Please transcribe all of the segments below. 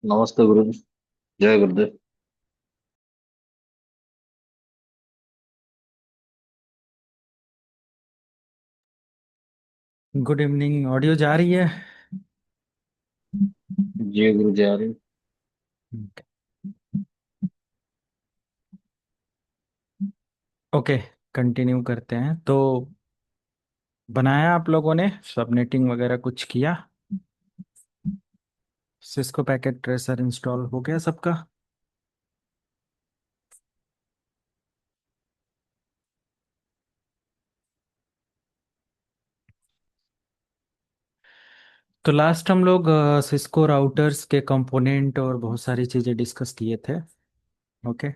नमस्ते गुरु जी। जय गुरुदेव। Good evening. Audio जा रही है? जय गुरु जी आ रही। ओके, कंटिन्यू करते हैं। तो बनाया आप लोगों ने सबनेटिंग वगैरह कुछ किया? सिस्को पैकेट ट्रेसर इंस्टॉल हो गया सबका? तो लास्ट हम लोग सिस्को राउटर्स के कंपोनेंट और बहुत सारी चीज़ें डिस्कस किए थे। ओके।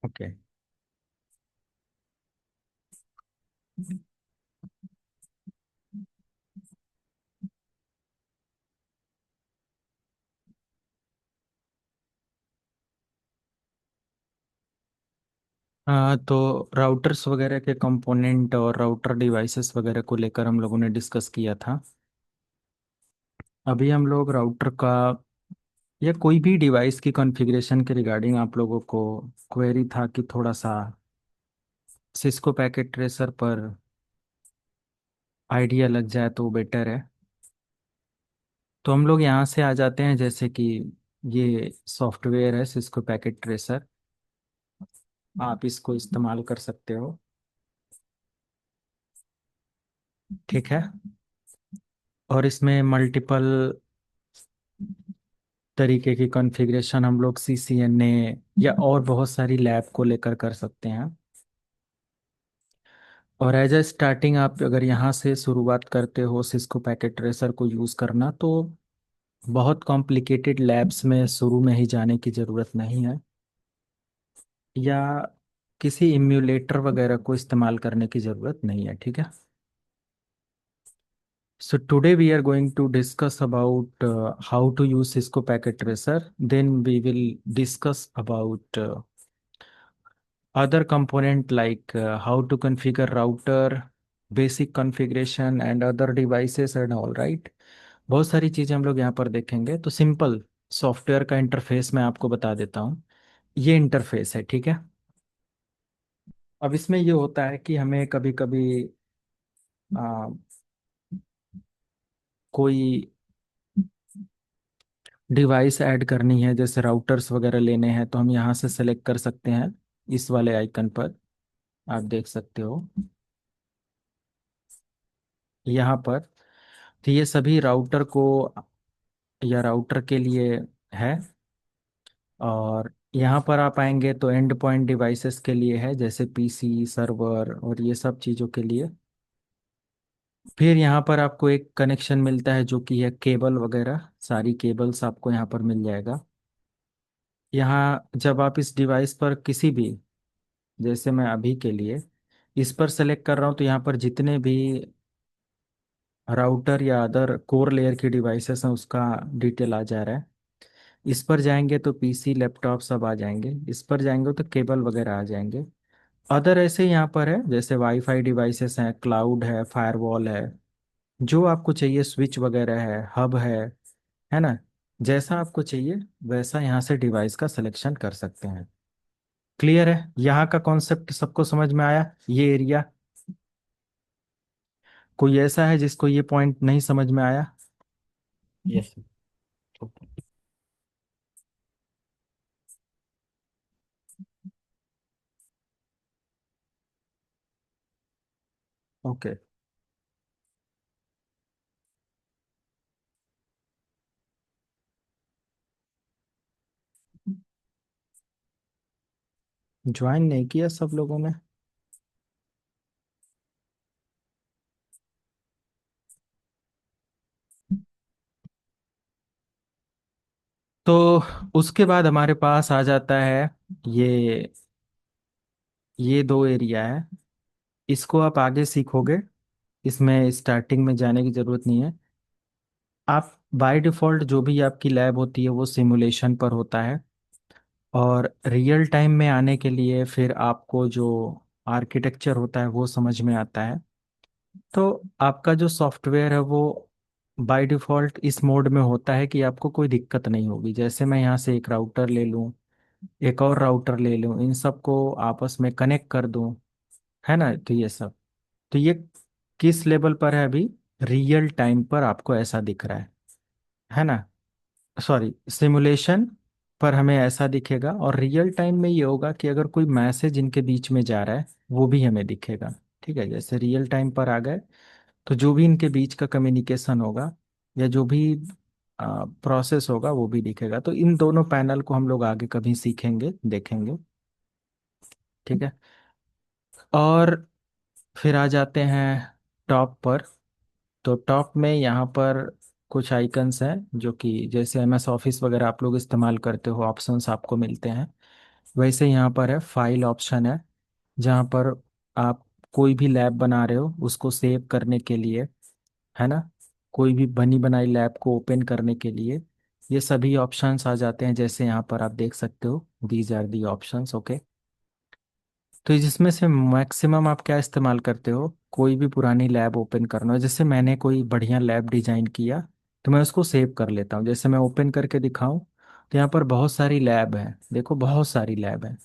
ओके। तो राउटर्स वगैरह के कंपोनेंट और राउटर डिवाइसेस वगैरह को लेकर हम लोगों ने डिस्कस किया था। अभी हम लोग राउटर का या कोई भी डिवाइस की कॉन्फ़िगरेशन के रिगार्डिंग आप लोगों को क्वेरी था कि थोड़ा सा सिस्को पैकेट ट्रेसर पर आइडिया लग जाए तो बेटर है। तो हम लोग यहाँ से आ जाते हैं, जैसे कि ये सॉफ्टवेयर है सिस्को पैकेट ट्रेसर। आप इसको इस्तेमाल कर सकते हो। ठीक है। और इसमें मल्टीपल तरीके की कॉन्फ़िगरेशन हम लोग CCNA या और बहुत सारी लैब को लेकर कर सकते हैं। और एज ए स्टार्टिंग आप अगर यहाँ से शुरुआत करते हो सिस्को पैकेट ट्रेसर को यूज़ करना, तो बहुत कॉम्प्लिकेटेड लैब्स में शुरू में ही जाने की ज़रूरत नहीं है, या किसी इम्यूलेटर वगैरह को इस्तेमाल करने की ज़रूरत नहीं है। ठीक है। So today we are going to discuss about how to use Cisco Packet Tracer. Then we will discuss about other component like how to configure router, basic configuration and other devices and all right. बहुत सारी चीज़ें हम लोग यहाँ पर देखेंगे। तो simple software का इंटरफेस मैं आपको बता देता हूँ। ये इंटरफेस है, ठीक है। अब इसमें ये होता है कि हमें कभी कभी कोई डिवाइस ऐड करनी है, जैसे राउटर्स वगैरह लेने हैं, तो हम यहाँ से सेलेक्ट कर सकते हैं इस वाले आइकन पर। आप देख सकते हो यहाँ पर। तो ये सभी राउटर को या राउटर के लिए है। और यहाँ पर आप आएंगे तो एंड पॉइंट डिवाइसेस के लिए है, जैसे PC सर्वर और ये सब चीज़ों के लिए। फिर यहाँ पर आपको एक कनेक्शन मिलता है जो कि है केबल वगैरह, सारी केबल्स आपको यहाँ पर मिल जाएगा। यहाँ जब आप इस डिवाइस पर किसी भी, जैसे मैं अभी के लिए इस पर सेलेक्ट कर रहा हूँ, तो यहाँ पर जितने भी राउटर या अदर कोर लेयर की डिवाइसेस हैं उसका डिटेल आ जा रहा है। इस पर जाएंगे तो PC लैपटॉप सब आ जाएंगे, इस पर जाएंगे तो केबल वगैरह आ जाएंगे। अदर ऐसे यहाँ पर है, जैसे वाईफाई डिवाइसेस हैं, क्लाउड है, फायरवॉल है, जो आपको चाहिए, स्विच वगैरह है ना। जैसा आपको चाहिए वैसा यहाँ से डिवाइस का सिलेक्शन कर सकते हैं। क्लियर है? यहाँ का कॉन्सेप्ट सबको समझ में आया? ये एरिया, कोई ऐसा है जिसको ये पॉइंट नहीं समझ में आया? यस। ओके। ज्वाइन नहीं किया सब लोगों ने? तो उसके बाद हमारे पास आ जाता है ये ये दो एरिया है। इसको आप आगे सीखोगे। इसमें स्टार्टिंग में जाने की ज़रूरत नहीं है। आप बाय डिफ़ॉल्ट जो भी आपकी लैब होती है वो सिमुलेशन पर होता है, और रियल टाइम में आने के लिए फिर आपको जो आर्किटेक्चर होता है वो समझ में आता है। तो आपका जो सॉफ्टवेयर है वो बाय डिफ़ॉल्ट इस मोड में होता है कि आपको कोई दिक्कत नहीं होगी। जैसे मैं यहाँ से एक राउटर ले लूँ, एक और राउटर ले लूँ, इन सबको आपस में कनेक्ट कर दूँ, है ना, तो ये सब, तो ये किस लेवल पर है अभी? रियल टाइम पर आपको ऐसा दिख रहा है ना? सॉरी, सिमुलेशन पर हमें ऐसा दिखेगा, और रियल टाइम में ये होगा कि अगर कोई मैसेज इनके बीच में जा रहा है वो भी हमें दिखेगा। ठीक है, जैसे रियल टाइम पर आ गए तो जो भी इनके बीच का कम्युनिकेशन होगा या जो भी प्रोसेस होगा वो भी दिखेगा। तो इन दोनों पैनल को हम लोग आगे कभी सीखेंगे, देखेंगे। ठीक है, और फिर आ जाते हैं टॉप पर। तो टॉप में यहाँ पर कुछ आइकन्स हैं जो कि जैसे MS ऑफिस वगैरह आप लोग इस्तेमाल करते हो, ऑप्शंस आपको मिलते हैं, वैसे यहाँ पर है फाइल ऑप्शन है, जहाँ पर आप कोई भी लैब बना रहे हो उसको सेव करने के लिए, है ना, कोई भी बनी बनाई लैब को ओपन करने के लिए ये सभी ऑप्शंस आ जाते हैं। जैसे यहाँ पर आप देख सकते हो, these are the options, okay. तो जिसमें से मैक्सिमम आप क्या इस्तेमाल करते हो? कोई भी पुरानी लैब ओपन करना हो, जैसे मैंने कोई बढ़िया लैब डिजाइन किया तो मैं उसको सेव कर लेता हूँ। जैसे मैं ओपन करके दिखाऊं तो यहाँ पर बहुत सारी लैब है, देखो बहुत सारी लैब है।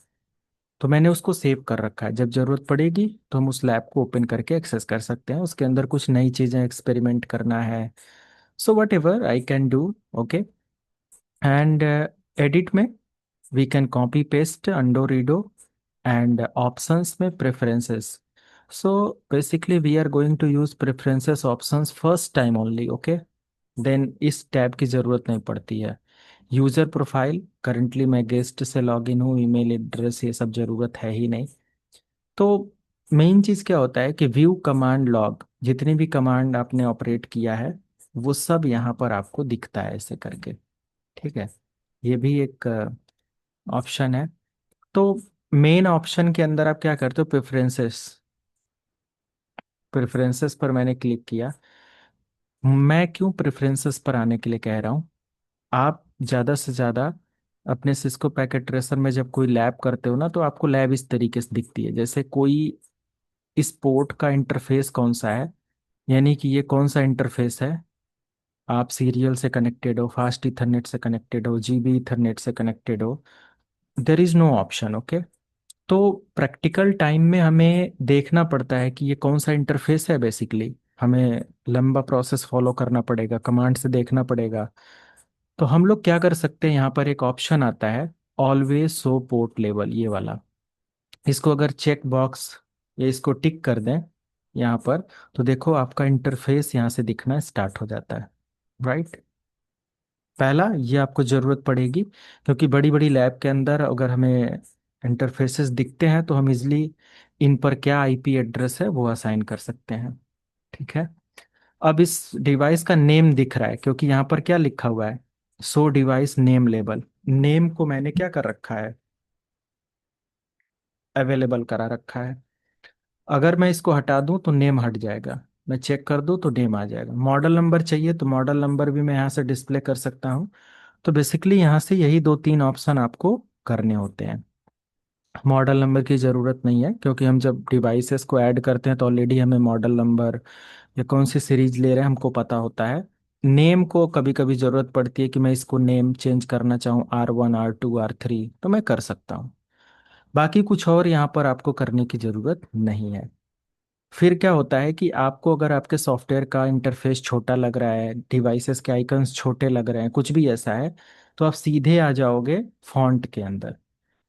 तो मैंने उसको सेव कर रखा है, जब जरूरत पड़ेगी तो हम उस लैब को ओपन करके एक्सेस कर सकते हैं, उसके अंदर कुछ नई चीज़ें एक्सपेरिमेंट करना है, so what ever I can do, okay. And edit में we can copy paste undo redo, and options में preferences. So basically we are going to use preferences options first time only, okay? Then इस tab की ज़रूरत नहीं पड़ती है। User profile, currently मैं guest से लॉगिन हूँ, ईमेल एड्रेस ये सब ज़रूरत है ही नहीं। तो मेन चीज़ क्या होता है कि व्यू कमांड लॉग, जितनी भी कमांड आपने ऑपरेट किया है वो सब यहाँ पर आपको दिखता है ऐसे करके। ठीक है, ये भी एक ऑप्शन है। तो मेन ऑप्शन के अंदर आप क्या करते हो? प्रेफरेंसेस, प्रेफरेंसेस पर मैंने क्लिक किया। मैं क्यों प्रेफरेंसेस पर आने के लिए कह रहा हूँ? आप ज़्यादा से ज़्यादा अपने सिस्को पैकेट ट्रेसर में जब कोई लैब करते हो ना तो आपको लैब इस तरीके से दिखती है, जैसे कोई इस पोर्ट का इंटरफेस कौन सा है, यानी कि ये कौन सा इंटरफेस है। आप सीरियल से कनेक्टेड हो, फास्ट इथरनेट से कनेक्टेड हो, GB इथरनेट से कनेक्टेड हो, there is no option, okay. तो प्रैक्टिकल टाइम में हमें देखना पड़ता है कि ये कौन सा इंटरफेस है। बेसिकली हमें लंबा प्रोसेस फॉलो करना पड़ेगा, कमांड से देखना पड़ेगा। तो हम लोग क्या कर सकते हैं, यहाँ पर एक ऑप्शन आता है ऑलवेज शो पोर्ट लेवल, ये वाला। इसको अगर चेक बॉक्स या इसको टिक कर दें यहाँ पर, तो देखो आपका इंटरफेस यहाँ से दिखना स्टार्ट हो जाता है, राइट। पहला ये आपको ज़रूरत पड़ेगी, क्योंकि बड़ी बड़ी लैब के अंदर अगर हमें इंटरफेसेस दिखते हैं तो हम इजली इन पर क्या IP एड्रेस है वो असाइन कर सकते हैं। ठीक है, अब इस डिवाइस का नेम दिख रहा है क्योंकि यहाँ पर क्या लिखा हुआ है, सो डिवाइस नेम लेबल। नेम को मैंने क्या कर रखा है, अवेलेबल करा रखा है। अगर मैं इसको हटा दूं तो नेम हट जाएगा, मैं चेक कर दूं तो नेम आ जाएगा। मॉडल नंबर चाहिए तो मॉडल नंबर भी मैं यहाँ से डिस्प्ले कर सकता हूँ। तो बेसिकली यहाँ से यही दो तीन ऑप्शन आपको करने होते हैं। मॉडल नंबर की ज़रूरत नहीं है क्योंकि हम जब डिवाइसेस को ऐड करते हैं तो ऑलरेडी हमें मॉडल नंबर या कौन सी सीरीज ले रहे हैं हमको पता होता है। नेम को कभी कभी ज़रूरत पड़ती है कि मैं इसको नेम चेंज करना चाहूँ, R1 R2 R3, तो मैं कर सकता हूँ। बाकी कुछ और यहाँ पर आपको करने की ज़रूरत नहीं है। फिर क्या होता है कि आपको अगर आपके सॉफ्टवेयर का इंटरफेस छोटा लग रहा है, डिवाइसेस के आइकन्स छोटे लग रहे हैं, कुछ भी ऐसा है, तो आप सीधे आ जाओगे फॉन्ट के अंदर।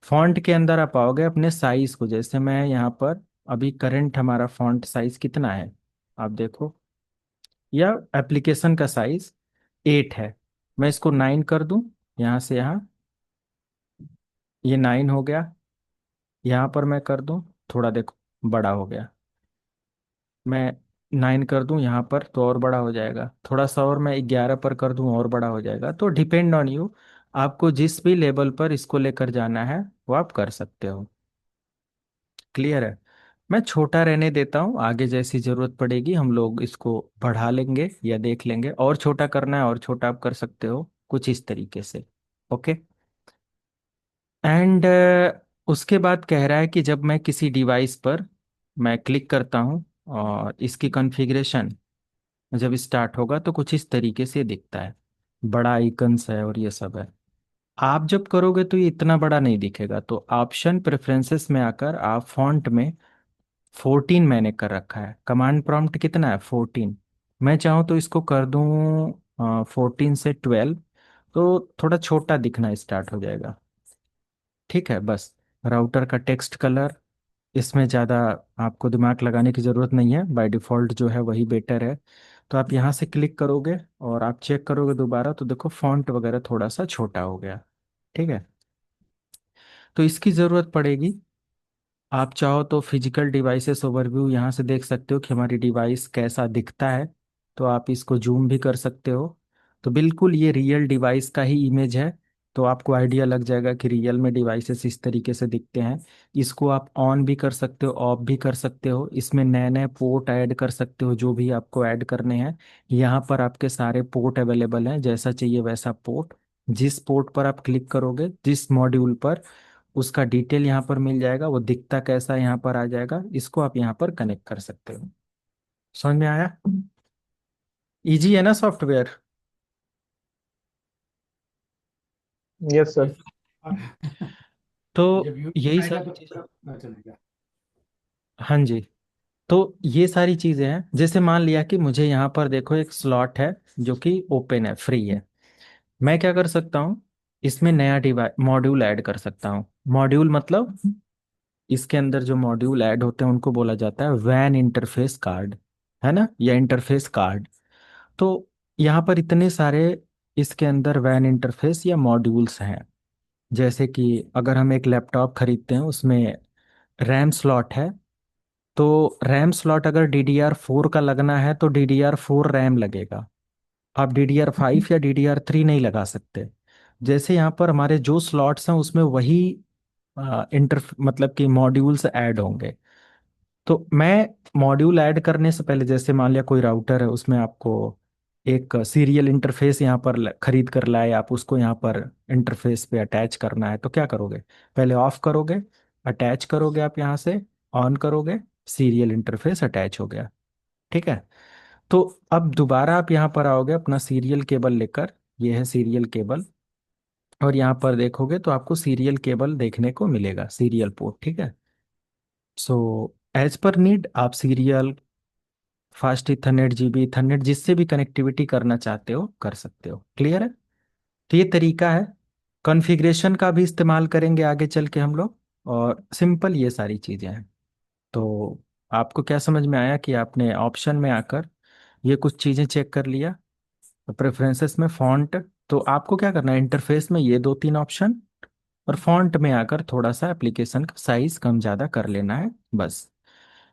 फॉन्ट के अंदर आप आओगे अपने साइज को, जैसे मैं यहाँ पर अभी करंट हमारा फॉन्ट साइज कितना है आप देखो, या एप्लीकेशन का साइज 8 है। मैं इसको 9 कर दूं, यहाँ से यहाँ, ये 9 हो गया। यहाँ पर मैं कर दूं, थोड़ा देखो बड़ा हो गया। मैं 9 कर दूं यहाँ पर तो और बड़ा हो जाएगा, थोड़ा सा और मैं 11 पर कर दूं और बड़ा हो जाएगा। तो डिपेंड ऑन यू, आपको जिस भी लेवल पर इसको लेकर जाना है वो आप कर सकते हो। क्लियर है? मैं छोटा रहने देता हूँ, आगे जैसी जरूरत पड़ेगी हम लोग इसको बढ़ा लेंगे या देख लेंगे, और छोटा करना है और छोटा आप कर सकते हो कुछ इस तरीके से। ओके। एंड उसके बाद कह रहा है कि जब मैं किसी डिवाइस पर मैं क्लिक करता हूँ और इसकी कॉन्फ़िगरेशन जब स्टार्ट होगा तो कुछ इस तरीके से दिखता है, बड़ा आइकन्स है और ये सब है। आप जब करोगे तो ये इतना बड़ा नहीं दिखेगा, तो ऑप्शन प्रेफरेंसेस में आकर आप फॉन्ट में 14 मैंने कर रखा है, कमांड प्रॉम्प्ट कितना है 14। मैं चाहूँ तो इसको कर दूँ 14 से 12, तो थोड़ा छोटा दिखना स्टार्ट हो जाएगा। ठीक है बस। राउटर का टेक्स्ट कलर, इसमें ज़्यादा आपको दिमाग लगाने की ज़रूरत नहीं है, बाय डिफ़ॉल्ट जो है वही बेटर है। तो आप यहाँ से क्लिक करोगे और आप चेक करोगे दोबारा तो देखो फॉन्ट वगैरह थोड़ा सा छोटा हो गया। ठीक है। तो इसकी ज़रूरत पड़ेगी। आप चाहो तो फिजिकल डिवाइसेस ओवरव्यू यहाँ से देख सकते हो कि हमारी डिवाइस कैसा दिखता है, तो आप इसको जूम भी कर सकते हो। तो बिल्कुल ये रियल डिवाइस का ही इमेज है, तो आपको आइडिया लग जाएगा कि रियल में डिवाइसेस इस तरीके से दिखते हैं। इसको आप ऑन भी कर सकते हो, ऑफ भी कर सकते हो, इसमें नए नए पोर्ट ऐड कर सकते हो जो भी आपको ऐड करने हैं। यहाँ पर आपके सारे पोर्ट अवेलेबल हैं, जैसा चाहिए वैसा पोर्ट। जिस पोर्ट पर आप क्लिक करोगे जिस मॉड्यूल पर, उसका डिटेल यहाँ पर मिल जाएगा, वो दिखता कैसा है यहाँ पर आ जाएगा, इसको आप यहाँ पर कनेक्ट कर सकते हो। समझ में आया? इजी है ना सॉफ्टवेयर? Yes sir. तो यही सब हाँ जी। तो ये सारी चीजें हैं, जैसे मान लिया कि मुझे यहाँ पर देखो एक स्लॉट है जो कि ओपन है, फ्री है। मैं क्या कर सकता हूँ, इसमें नया डिवाइस मॉड्यूल ऐड कर सकता हूँ। मॉड्यूल मतलब इसके अंदर जो मॉड्यूल ऐड होते हैं उनको बोला जाता है वैन इंटरफेस कार्ड, है ना, या इंटरफेस कार्ड। तो यहाँ पर इतने सारे इसके अंदर वैन इंटरफेस या मॉड्यूल्स हैं। जैसे कि अगर हम एक लैपटॉप खरीदते हैं उसमें रैम स्लॉट है, तो रैम स्लॉट अगर DDR4 का लगना है तो DDR4 रैम लगेगा। आप DDR5 या DDR3 नहीं लगा सकते। जैसे यहाँ पर हमारे जो स्लॉट्स हैं उसमें वही इंटर मतलब कि मॉड्यूल्स ऐड होंगे। तो मैं मॉड्यूल ऐड करने से पहले, जैसे मान लिया कोई राउटर है उसमें आपको एक सीरियल इंटरफेस यहाँ पर खरीद कर लाए, आप उसको यहाँ पर इंटरफेस पे अटैच करना है, तो क्या करोगे, पहले ऑफ करोगे, अटैच करोगे, आप यहाँ से ऑन करोगे, सीरियल इंटरफेस अटैच हो गया। ठीक है। तो अब दोबारा आप यहाँ पर आओगे अपना सीरियल केबल लेकर, ये है सीरियल केबल, और यहाँ पर देखोगे तो आपको सीरियल केबल देखने को मिलेगा, सीरियल पोर्ट। ठीक है। सो एज पर नीड आप serial, fast Ethernet, GB Ethernet, जिससे भी कनेक्टिविटी करना चाहते हो कर सकते हो। क्लियर है? तो ये तरीका है। कॉन्फ़िगरेशन का भी इस्तेमाल करेंगे आगे चल के हम लोग, और सिंपल ये सारी चीज़ें हैं। तो आपको क्या समझ में आया कि आपने ऑप्शन में आकर ये कुछ चीज़ें चेक कर लिया, प्रेफरेंसेस में फॉन्ट, तो आपको क्या करना है, इंटरफेस में ये दो तीन ऑप्शन, और फॉन्ट में आकर थोड़ा सा एप्लीकेशन का साइज कम ज़्यादा कर लेना है बस।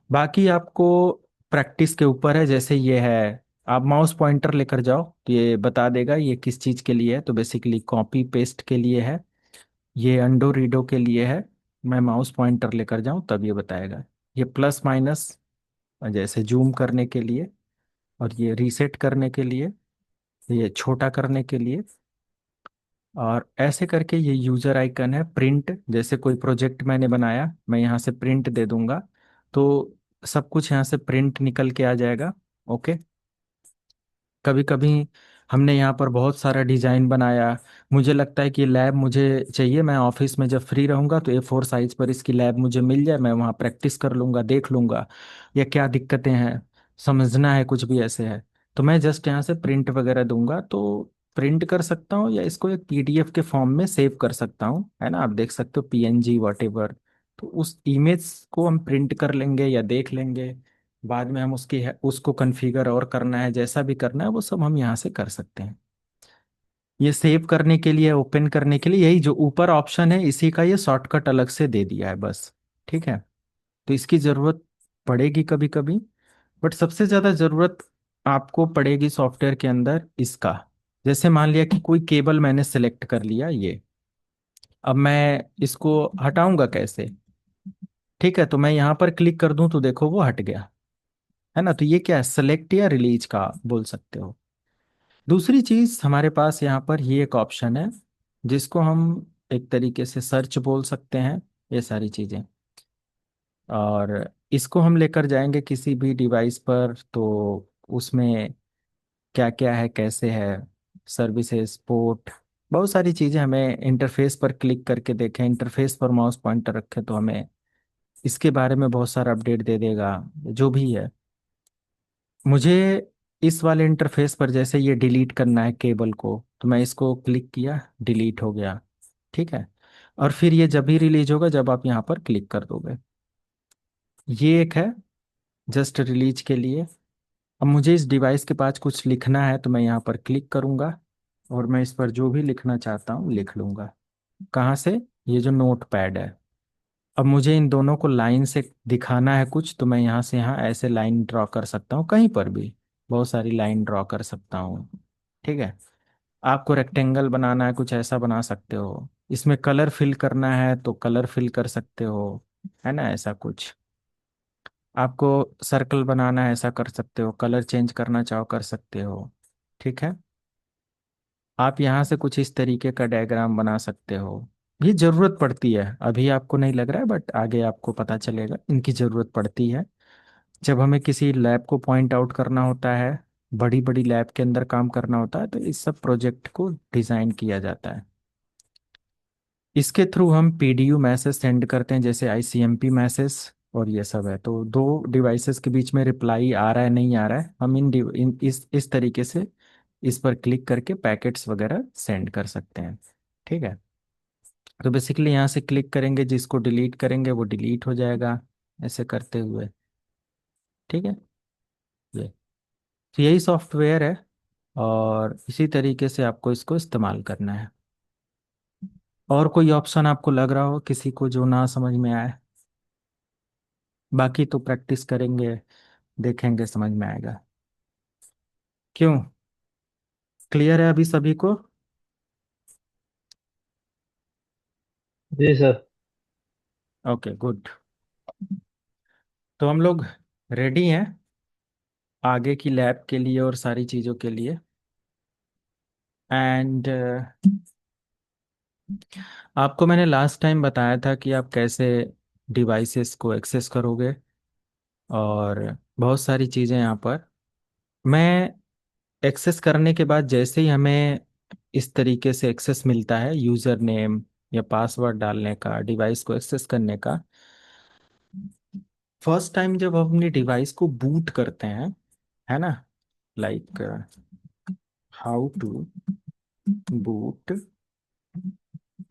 बाकी आपको प्रैक्टिस के ऊपर है। जैसे ये है, आप माउस पॉइंटर लेकर जाओ तो ये बता देगा ये किस चीज़ के लिए है, तो बेसिकली कॉपी पेस्ट के लिए है, ये अंडो रीडो के लिए है। मैं माउस पॉइंटर लेकर जाऊं तब ये बताएगा। ये प्लस माइनस जैसे जूम करने के लिए, और ये रीसेट करने के लिए, ये छोटा करने के लिए, और ऐसे करके ये यूजर आइकन है प्रिंट, जैसे कोई प्रोजेक्ट मैंने बनाया मैं यहाँ से प्रिंट दे दूंगा तो सब कुछ यहाँ से प्रिंट निकल के आ जाएगा। ओके। कभी कभी हमने यहाँ पर बहुत सारा डिजाइन बनाया, मुझे लगता है कि लैब मुझे चाहिए, मैं ऑफिस में जब फ्री रहूंगा तो A4 साइज पर इसकी लैब मुझे मिल जाए, मैं वहाँ प्रैक्टिस कर लूंगा, देख लूंगा या क्या दिक्कतें हैं, समझना है कुछ भी ऐसे है, तो मैं जस्ट यहाँ से प्रिंट वगैरह दूंगा तो प्रिंट कर सकता हूँ, या इसको एक PDF के फॉर्म में सेव कर सकता हूँ, है ना, आप देख सकते हो PNG वॉट एवर। तो उस इमेज को हम प्रिंट कर लेंगे या देख लेंगे, बाद में हम उसको कॉन्फ़िगर और करना है, जैसा भी करना है वो सब हम यहाँ से कर सकते हैं। ये सेव करने के लिए, ओपन करने के लिए, यही जो ऊपर ऑप्शन है इसी का ये शॉर्टकट अलग से दे दिया है बस। ठीक है। तो इसकी ज़रूरत पड़ेगी कभी कभी, बट सबसे ज़्यादा ज़रूरत आपको पड़ेगी सॉफ्टवेयर के अंदर इसका। जैसे मान लिया कि कोई केबल मैंने सेलेक्ट कर लिया ये, अब मैं इसको हटाऊंगा कैसे, ठीक है, तो मैं यहाँ पर क्लिक कर दूं तो देखो वो हट गया, है ना। तो ये क्या है, सेलेक्ट या रिलीज का बोल सकते हो। दूसरी चीज हमारे पास यहाँ पर ये एक ऑप्शन है जिसको हम एक तरीके से सर्च बोल सकते हैं, ये सारी चीजें। और इसको हम लेकर जाएंगे किसी भी डिवाइस पर, तो उसमें क्या क्या है, कैसे है, सर्विसेज, पोर्ट, बहुत सारी चीजें हमें इंटरफेस पर क्लिक करके देखें, इंटरफेस पर माउस पॉइंटर रखें तो हमें इसके बारे में बहुत सारा अपडेट दे देगा, जो भी है। मुझे इस वाले इंटरफेस पर जैसे ये डिलीट करना है केबल को, तो मैं इसको क्लिक किया, डिलीट हो गया। ठीक है। और फिर ये जब भी रिलीज होगा जब आप यहाँ पर क्लिक कर दोगे। ये एक है जस्ट रिलीज के लिए। अब मुझे इस डिवाइस के पास कुछ लिखना है तो मैं यहाँ पर क्लिक करूँगा और मैं इस पर जो भी लिखना चाहता हूँ लिख लूँगा। कहाँ से, ये जो नोट पैड है। अब मुझे इन दोनों को लाइन से दिखाना है कुछ, तो मैं यहाँ से यहाँ ऐसे लाइन ड्रॉ कर सकता हूँ, कहीं पर भी बहुत सारी लाइन ड्रॉ कर सकता हूँ। ठीक है। आपको रेक्टेंगल बनाना है कुछ ऐसा बना सकते हो, इसमें कलर फिल करना है तो कलर फिल कर सकते हो, है ना, ऐसा कुछ। आपको सर्कल बनाना है ऐसा कर सकते हो, कलर चेंज करना चाहो कर सकते हो। ठीक है। आप यहाँ से कुछ इस तरीके का डायग्राम बना सकते हो। ये जरूरत पड़ती है, अभी आपको नहीं लग रहा है बट आगे आपको पता चलेगा इनकी जरूरत पड़ती है जब हमें किसी लैब को पॉइंट आउट करना होता है, बड़ी बड़ी लैब के अंदर काम करना होता है, तो इस सब प्रोजेक्ट को डिजाइन किया जाता है। इसके थ्रू हम पीडीयू मैसेज सेंड करते हैं, जैसे आईसीएमपी मैसेज, और ये सब है। तो दो डिवाइसेस के बीच में रिप्लाई आ रहा है नहीं आ रहा है, हम इस तरीके से इस पर क्लिक करके पैकेट्स वगैरह सेंड कर सकते हैं। ठीक है। तो बेसिकली यहाँ से क्लिक करेंगे, जिसको डिलीट करेंगे वो डिलीट हो जाएगा, ऐसे करते हुए। ठीक है। ये तो यही सॉफ्टवेयर है, और इसी तरीके से आपको इसको इस्तेमाल करना है। और कोई ऑप्शन आपको लग रहा हो किसी को जो ना समझ में आए? बाकी तो प्रैक्टिस करेंगे, देखेंगे, समझ में आएगा। क्यों, क्लियर है अभी सभी को? जी सर। Okay, good. तो हम लोग रेडी हैं आगे की लैब के लिए और सारी चीज़ों के लिए। एंड आपको मैंने लास्ट टाइम बताया था कि आप कैसे डिवाइसेस को एक्सेस करोगे, और बहुत सारी चीज़ें यहाँ पर। मैं एक्सेस करने के बाद जैसे ही हमें इस तरीके से एक्सेस मिलता है, यूज़र नेम या पासवर्ड डालने का, डिवाइस को एक्सेस करने का, फर्स्ट टाइम जब हम अपनी डिवाइस को बूट करते हैं, है ना, like how to boot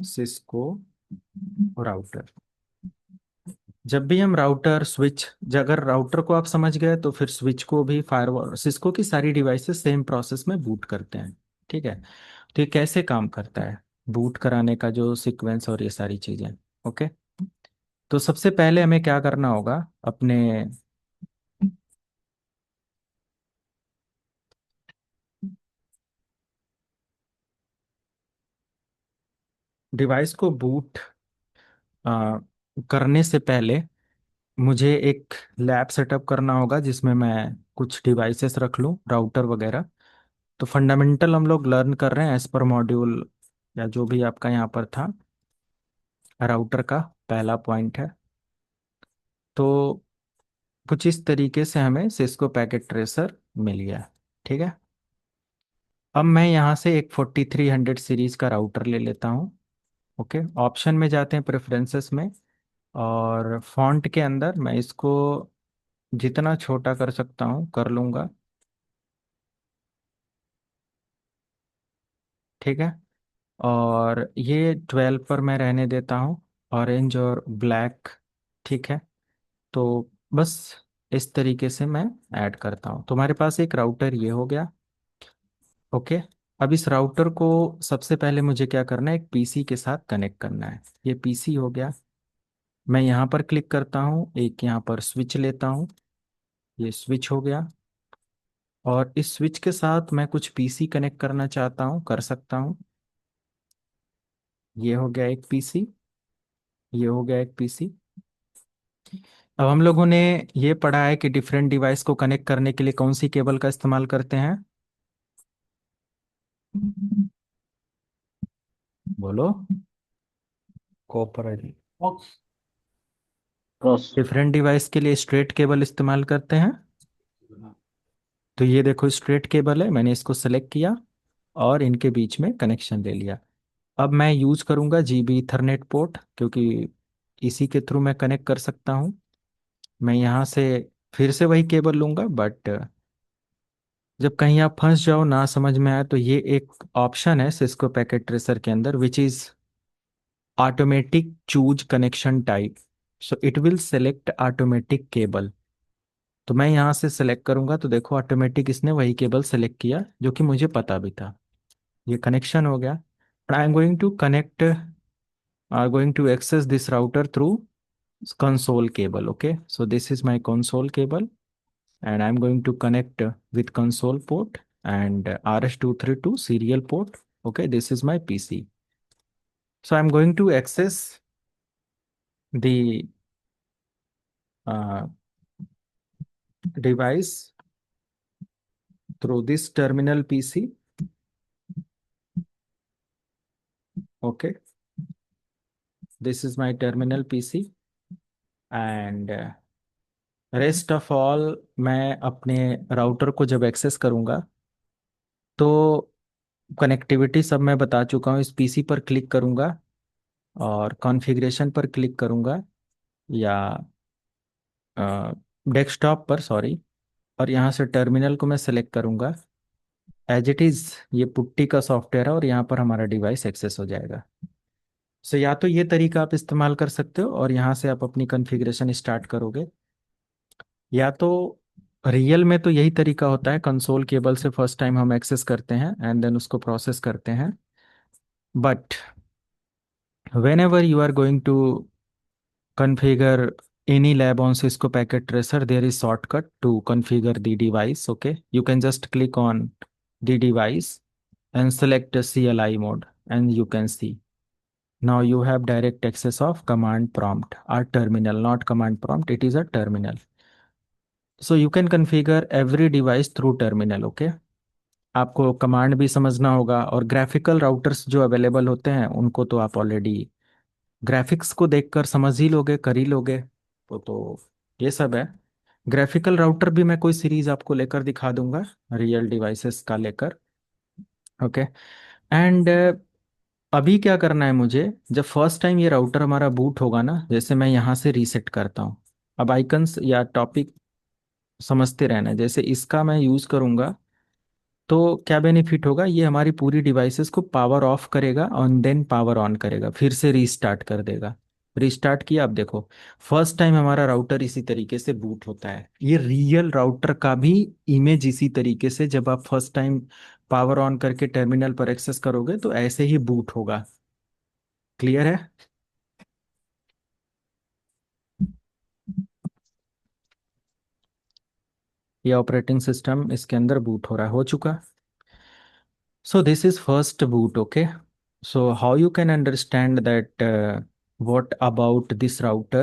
Cisco router. जब भी हम राउटर स्विच, अगर राउटर को आप समझ गए तो फिर स्विच को भी, फायरवॉल, सिस्को की सारी डिवाइसेस सेम प्रोसेस में बूट करते हैं। ठीक है। तो ये कैसे काम करता है, बूट कराने का जो सीक्वेंस और ये सारी चीज़ें। ओके। तो सबसे पहले हमें क्या करना होगा, अपने डिवाइस को बूट करने से पहले मुझे एक लैब सेटअप करना होगा जिसमें मैं कुछ डिवाइसेस रख लूँ, राउटर वगैरह। तो फंडामेंटल हम लोग लर्न कर रहे हैं एज पर मॉड्यूल, या जो भी आपका यहाँ पर था, राउटर का पहला पॉइंट है। तो कुछ इस तरीके से हमें सिस्को पैकेट ट्रेसर मिल गया। ठीक है। अब मैं यहाँ से एक 4300 सीरीज का राउटर ले लेता हूँ। ओके, ऑप्शन में जाते हैं, प्रेफरेंसेस में, और फॉन्ट के अंदर मैं इसको जितना छोटा कर सकता हूँ कर लूँगा। ठीक है। और ये 12 पर मैं रहने देता हूँ, ऑरेंज और ब्लैक। ठीक है। तो बस इस तरीके से मैं ऐड करता हूँ। तुम्हारे पास एक राउटर ये हो गया। ओके। अब इस राउटर को सबसे पहले मुझे क्या करना है, एक पीसी के साथ कनेक्ट करना है। ये पीसी हो गया। मैं यहाँ पर क्लिक करता हूँ, एक यहाँ पर स्विच लेता हूँ, ये स्विच हो गया। और इस स्विच के साथ मैं कुछ पीसी कनेक्ट करना चाहता हूँ, कर सकता हूँ। ये हो गया एक पीसी, ये हो गया एक पीसी। अब हम लोगों ने ये पढ़ा है कि डिफरेंट डिवाइस को कनेक्ट करने के लिए कौन सी केबल का इस्तेमाल करते हैं। बोलो। कॉपर। क्रॉस। डिफरेंट डिवाइस के लिए स्ट्रेट केबल इस्तेमाल करते हैं। तो ये देखो स्ट्रेट केबल है, मैंने इसको सेलेक्ट किया और इनके बीच में कनेक्शन ले लिया। अब मैं यूज करूंगा जीबी ईथरनेट पोर्ट, क्योंकि इसी के थ्रू मैं कनेक्ट कर सकता हूँ। मैं यहाँ से फिर से वही केबल लूंगा, बट जब कहीं आप फंस जाओ ना समझ में आए तो ये एक ऑप्शन है सिस्को पैकेट ट्रेसर के अंदर, which is automatic choose connection type. So it will select automatic cable. तो मैं यहाँ से सेलेक्ट करूंगा तो देखो ऑटोमेटिक इसने वही केबल सेलेक्ट किया जो कि मुझे पता भी था। ये कनेक्शन हो गया। I am going to connect, are going to access this router through console cable. Okay, so this is my console cable and I'm going to connect with console port and RS232 serial port. Okay, this is my PC. So I'm going to access the uh, device through this terminal PC. Okay, this is my terminal PC and rest of all मैं अपने router को जब access करूंगा तो connectivity सब मैं बता चुका हूँ। इस पीसी पर क्लिक करूंगा और कॉन्फ़िगरेशन पर क्लिक करूंगा, या डेस्कटॉप पर, सॉरी। और यहाँ से टर्मिनल को मैं सेलेक्ट करूंगा। एज इट इज़ ये पुट्टी का सॉफ्टवेयर है और यहाँ पर हमारा डिवाइस एक्सेस हो जाएगा। सो या तो ये तरीका आप इस्तेमाल कर सकते हो और यहाँ से आप अपनी कॉन्फ़िगरेशन स्टार्ट करोगे, या तो रियल में तो यही तरीका होता है, कंसोल केबल से फर्स्ट टाइम हम एक्सेस करते हैं एंड देन उसको प्रोसेस करते हैं। But whenever you are going to configure any lab on Cisco Packet Tracer, there is shortcut to configure the device. Okay, you can just click on the device and select the CLI mode, and you can see now you have direct access of command prompt or terminal, not command prompt, it is a terminal. So you can configure every device through terminal. Okay, आपको command भी समझना होगा, और graphical routers जो available होते हैं उनको तो आप ऑलरेडी ग्राफिक्स को देखकर समझ ही लोगे, कर ही लोगे। तो ये सब है। ग्राफिकल राउटर भी मैं कोई सीरीज आपको लेकर दिखा दूंगा, रियल डिवाइसेस का लेकर। ओके, एंड अभी क्या करना है मुझे, जब फर्स्ट टाइम ये राउटर हमारा बूट होगा ना, जैसे मैं यहाँ से रीसेट करता हूँ। अब आइकन्स या टॉपिक समझते रहना है। जैसे इसका मैं यूज़ करूँगा तो क्या बेनिफिट होगा, ये हमारी पूरी डिवाइसेस को पावर ऑफ करेगा और देन पावर ऑन करेगा, फिर से रीस्टार्ट कर देगा। रीस्टार्ट किया, आप देखो फर्स्ट टाइम हमारा राउटर इसी तरीके से बूट होता है। ये रियल राउटर का भी इमेज इसी तरीके से, जब आप फर्स्ट टाइम पावर ऑन करके टर्मिनल पर एक्सेस करोगे तो ऐसे ही बूट होगा। क्लियर है? ये ऑपरेटिंग सिस्टम इसके अंदर बूट हो रहा है, हो चुका। So this is first boot, okay? So how you can understand that what about this router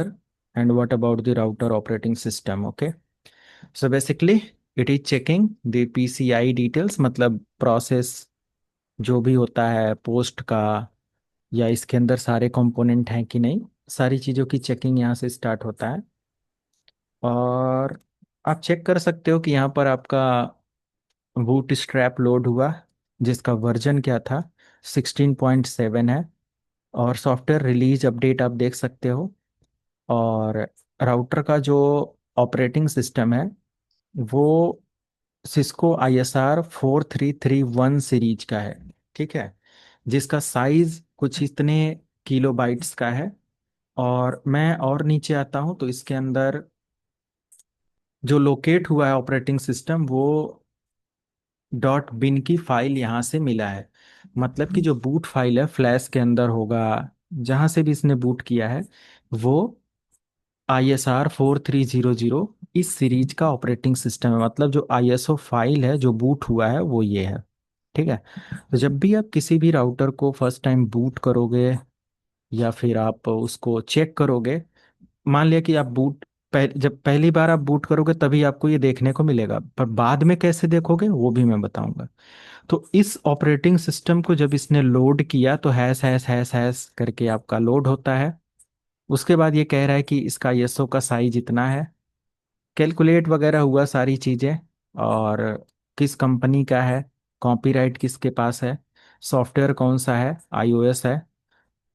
and what about the router operating system, okay? So basically it is checking the PCI details, मतलब process जो भी होता है post का, या इसके अंदर सारे कंपोनेंट हैं कि नहीं, सारी चीज़ों की चेकिंग यहाँ से स्टार्ट होता है। और आप चेक कर सकते हो कि यहाँ पर आपका बूट स्ट्रैप लोड हुआ, जिसका वर्जन क्या था, 16.7 है। और सॉफ्टवेयर रिलीज अपडेट आप देख सकते हो। और राउटर का जो ऑपरेटिंग सिस्टम है वो सिस्को ISR 4331 सीरीज का है, ठीक है, जिसका साइज कुछ इतने किलोबाइट्स का है। और मैं और नीचे आता हूँ तो इसके अंदर जो लोकेट हुआ है ऑपरेटिंग सिस्टम, वो डॉट बिन की फाइल यहाँ से मिला है। मतलब कि जो बूट फाइल है फ्लैश के अंदर होगा, जहाँ से भी इसने बूट किया है, वो ISR 4300 इस सीरीज का ऑपरेटिंग सिस्टम है। मतलब जो ISO फाइल है जो बूट हुआ है वो ये है, ठीक है। तो जब भी आप किसी भी राउटर को फर्स्ट टाइम बूट करोगे या फिर आप उसको चेक करोगे, मान लिया कि आप जब पहली बार आप बूट करोगे तभी आपको ये देखने को मिलेगा, पर बाद में कैसे देखोगे वो भी मैं बताऊंगा। तो इस ऑपरेटिंग सिस्टम को जब इसने लोड किया तो हैश हैश हैश हैश करके आपका लोड होता है। उसके बाद ये कह रहा है कि इसका आईएसओ का साइज इतना है, कैलकुलेट वगैरह हुआ सारी चीज़ें, और किस कंपनी का है, कॉपीराइट किसके पास है, सॉफ्टवेयर कौन सा है, आईओएस है,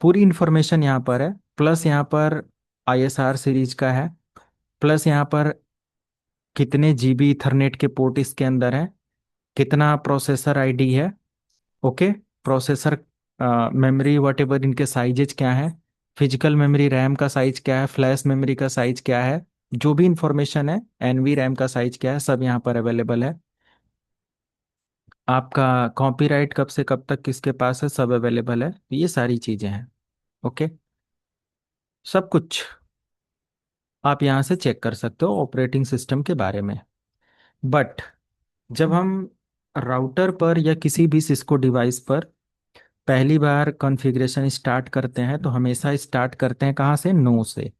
पूरी इंफॉर्मेशन यहाँ पर है। प्लस यहाँ पर आईएसआर सीरीज का है, प्लस यहाँ पर कितने जीबी इथरनेट के पोर्ट इसके अंदर है, कितना प्रोसेसर आईडी है, okay, processor memory what ever इनके साइजेज क्या है, फिजिकल मेमोरी रैम का साइज क्या है, फ्लैश मेमोरी का साइज क्या है, जो भी इंफॉर्मेशन है, एनवी रैम का साइज क्या है, सब यहाँ पर अवेलेबल है। आपका कॉपीराइट कब से कब तक किसके पास है, सब अवेलेबल है, ये सारी चीज़ें हैं। ओके, सब कुछ आप यहाँ से चेक कर सकते हो ऑपरेटिंग सिस्टम के बारे में। बट जब हम राउटर पर या किसी भी सिस्को डिवाइस पर पहली बार कॉन्फ़िगरेशन स्टार्ट करते हैं तो हमेशा स्टार्ट करते हैं कहाँ से, नो से।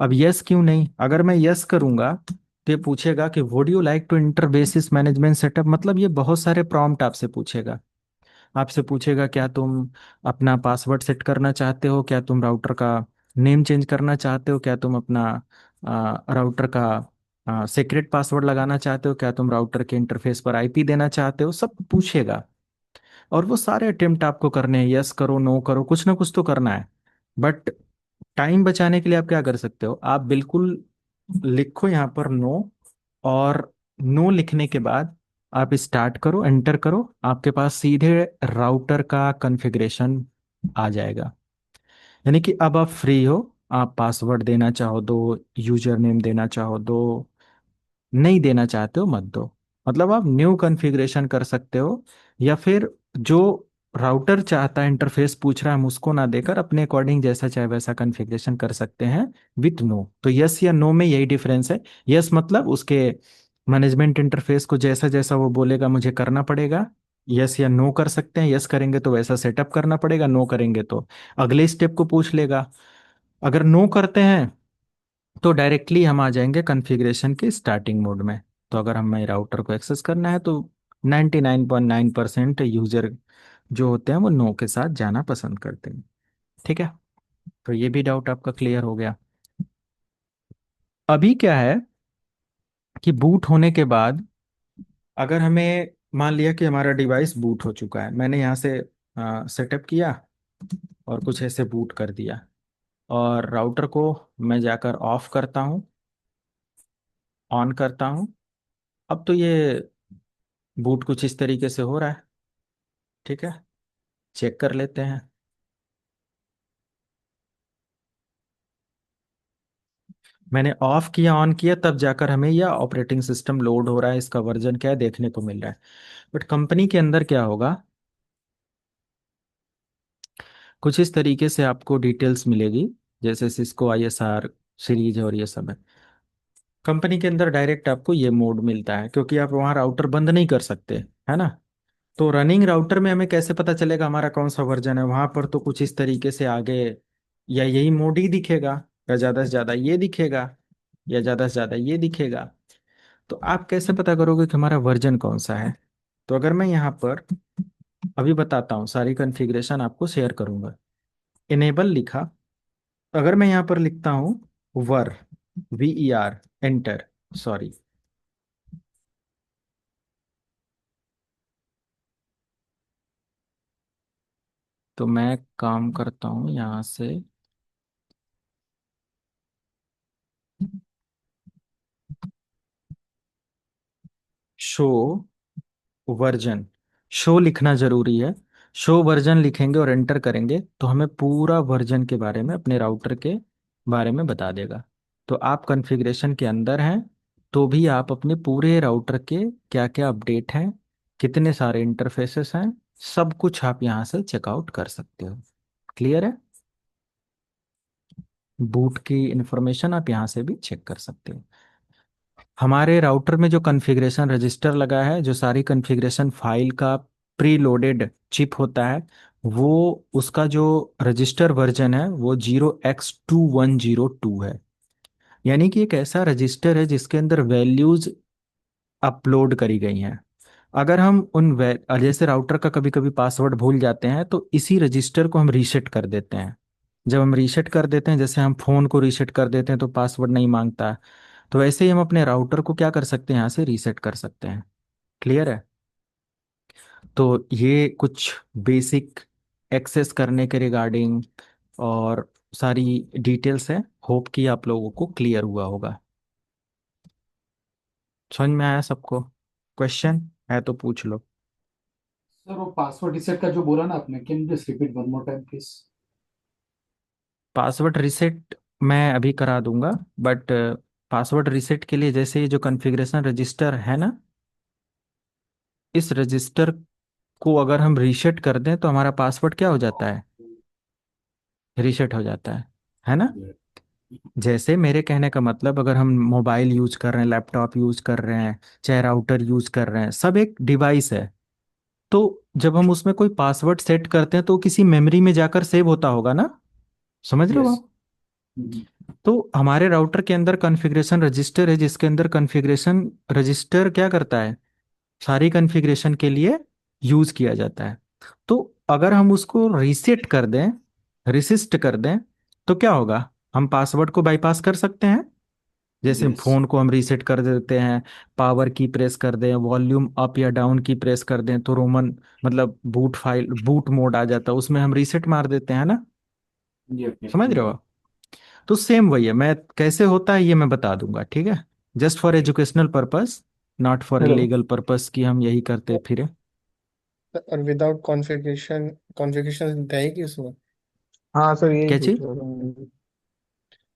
अब यस क्यों नहीं, अगर मैं यस करूंगा तो ये पूछेगा कि would you like to enter basis management setup, मतलब ये बहुत सारे प्रॉम्प्ट आपसे पूछेगा। आपसे पूछेगा क्या तुम अपना पासवर्ड सेट करना चाहते हो, क्या तुम राउटर का नेम चेंज करना चाहते हो, क्या तुम अपना राउटर का सीक्रेट पासवर्ड लगाना चाहते हो, क्या तुम राउटर के इंटरफेस पर आईपी देना चाहते हो, सब पूछेगा। और वो सारे अटेम्प्ट आपको करने हैं, यस करो नो करो, कुछ ना कुछ तो करना है। बट टाइम बचाने के लिए आप क्या कर सकते हो, आप बिल्कुल लिखो यहाँ पर नो, और नो लिखने के बाद आप स्टार्ट करो, एंटर करो, आपके पास सीधे राउटर का कॉन्फ़िगरेशन आ जाएगा। यानी कि अब आप फ्री हो, आप पासवर्ड देना चाहो दो, यूजर नेम देना चाहो दो, नहीं देना चाहते हो मत दो। मतलब आप न्यू कॉन्फ़िगरेशन कर सकते हो, या फिर जो राउटर चाहता है, इंटरफेस पूछ रहा है, हम उसको ना देकर अपने अकॉर्डिंग जैसा चाहे वैसा कॉन्फ़िगरेशन कर सकते हैं विथ नो। तो यस या नो में यही डिफरेंस है। यस मतलब उसके मैनेजमेंट इंटरफेस को जैसा जैसा वो बोलेगा मुझे करना पड़ेगा, यस या नो कर सकते हैं। यस करेंगे तो वैसा सेटअप करना पड़ेगा, नो करेंगे तो अगले स्टेप को पूछ लेगा। अगर नो करते हैं तो डायरेक्टली हम आ जाएंगे कॉन्फ़िगरेशन के स्टार्टिंग मोड में। तो अगर हमें राउटर को एक्सेस करना है तो 99.9% यूजर जो होते हैं वो नो के साथ जाना पसंद करते हैं। ठीक है, तो ये भी डाउट आपका क्लियर हो गया। अभी क्या है कि बूट होने के बाद अगर हमें मान लिया कि हमारा डिवाइस बूट हो चुका है, मैंने यहाँ से सेटअप किया और कुछ ऐसे बूट कर दिया, और राउटर को मैं जाकर ऑफ करता हूँ, ऑन करता हूँ। अब तो ये बूट कुछ इस तरीके से हो रहा है। ठीक है, चेक कर लेते हैं। मैंने ऑफ किया ऑन किया तब जाकर हमें यह ऑपरेटिंग सिस्टम लोड हो रहा है, इसका वर्जन क्या है देखने को मिल रहा है। बट कंपनी के अंदर क्या होगा, कुछ इस तरीके से आपको डिटेल्स मिलेगी, जैसे सिस्को आईएसआर सीरीज और ये सब है। कंपनी के अंदर डायरेक्ट आपको ये मोड मिलता है, क्योंकि आप वहाँ राउटर बंद नहीं कर सकते, है ना। तो रनिंग राउटर में हमें कैसे पता चलेगा हमारा कौन सा वर्जन है, वहां पर तो कुछ इस तरीके से आगे या यही मोड ही दिखेगा, या ज्यादा से ज्यादा ये दिखेगा, या ज्यादा से ज्यादा ये दिखेगा। तो आप कैसे पता करोगे कि हमारा वर्जन कौन सा है। तो अगर मैं यहाँ पर अभी बताता हूँ, सारी कॉन्फ़िगरेशन आपको शेयर करूंगा। इनेबल लिखा, अगर मैं यहाँ पर लिखता हूँ वर, VER, एंटर, सॉरी, तो मैं काम करता हूँ यहाँ से, शो वर्जन, शो लिखना जरूरी है। शो वर्जन लिखेंगे और एंटर करेंगे तो हमें पूरा वर्जन के बारे में, अपने राउटर के बारे में बता देगा। तो आप कॉन्फ़िगरेशन के अंदर हैं तो भी आप अपने पूरे राउटर के क्या क्या अपडेट हैं, कितने सारे इंटरफेसेस हैं, सब कुछ आप यहाँ से चेकआउट कर सकते हो। क्लियर है, बूट की इंफॉर्मेशन आप यहाँ से भी चेक कर सकते हो। हमारे राउटर में जो कॉन्फ़िगरेशन रजिस्टर लगा है, जो सारी कॉन्फ़िगरेशन फाइल का प्री लोडेड चिप होता है, वो उसका जो रजिस्टर वर्जन है वो 0x2102 है। यानी कि एक ऐसा रजिस्टर है जिसके अंदर वैल्यूज अपलोड करी गई हैं। अगर हम जैसे राउटर का कभी कभी पासवर्ड भूल जाते हैं तो इसी रजिस्टर को हम रीसेट कर देते हैं। जब हम रीसेट कर देते हैं, जैसे हम फोन को रीसेट कर देते हैं तो पासवर्ड नहीं मांगता, तो वैसे ही हम अपने राउटर को क्या कर सकते हैं, यहाँ से रीसेट कर सकते हैं। क्लियर है? तो ये कुछ बेसिक एक्सेस करने के रिगार्डिंग और सारी डिटेल्स है। होप कि आप लोगों को क्लियर हुआ होगा। समझ में आया सबको? क्वेश्चन है तो पूछ लो। सर वो पासवर्ड रिसेट का जो बोला ना आपने, can just repeat one more time please? Password reset मैं अभी करा दूंगा, बट पासवर्ड रिसेट के लिए जैसे ये जो कॉन्फ़िगरेशन रजिस्टर है ना, इस रजिस्टर को अगर हम रीसेट कर दें तो हमारा पासवर्ड क्या हो जाता है, रीसेट हो जाता है ना? जैसे मेरे कहने का मतलब, अगर हम मोबाइल यूज कर रहे हैं, लैपटॉप यूज कर रहे हैं, चाहे राउटर यूज कर रहे हैं, सब एक डिवाइस है। तो जब हम उसमें कोई पासवर्ड सेट करते हैं तो वो किसी मेमोरी में जाकर सेव होता होगा ना। समझ रहे हो यस। आप? तो हमारे राउटर के अंदर कॉन्फ़िगरेशन रजिस्टर है, जिसके अंदर कॉन्फ़िगरेशन रजिस्टर क्या करता है, सारी कॉन्फ़िगरेशन के लिए यूज किया जाता है। तो अगर हम उसको रीसेट कर दें, रिसिस्ट कर दें, तो क्या होगा, हम पासवर्ड को बाईपास कर सकते हैं। जैसे यस। फोन को हम रीसेट कर देते हैं, पावर की प्रेस कर दें, वॉल्यूम अप या डाउन की प्रेस कर दें तो रोमन मतलब बूट मोड आ जाता है, उसमें हम रीसेट मार देते हैं ना। समझ रहे हो? तो सेम वही है, मैं कैसे होता है ये मैं बता दूंगा, ठीक है? Just for educational purpose, not for hello. Legal purpose कि हम यही करते फिरे। और विदाउट कॉन्फ़िगरेशन कॉन्फ़िगरेशन रहेगी उसमें? हाँ सर, यही क्या पूछ चीज? रहा था मैं।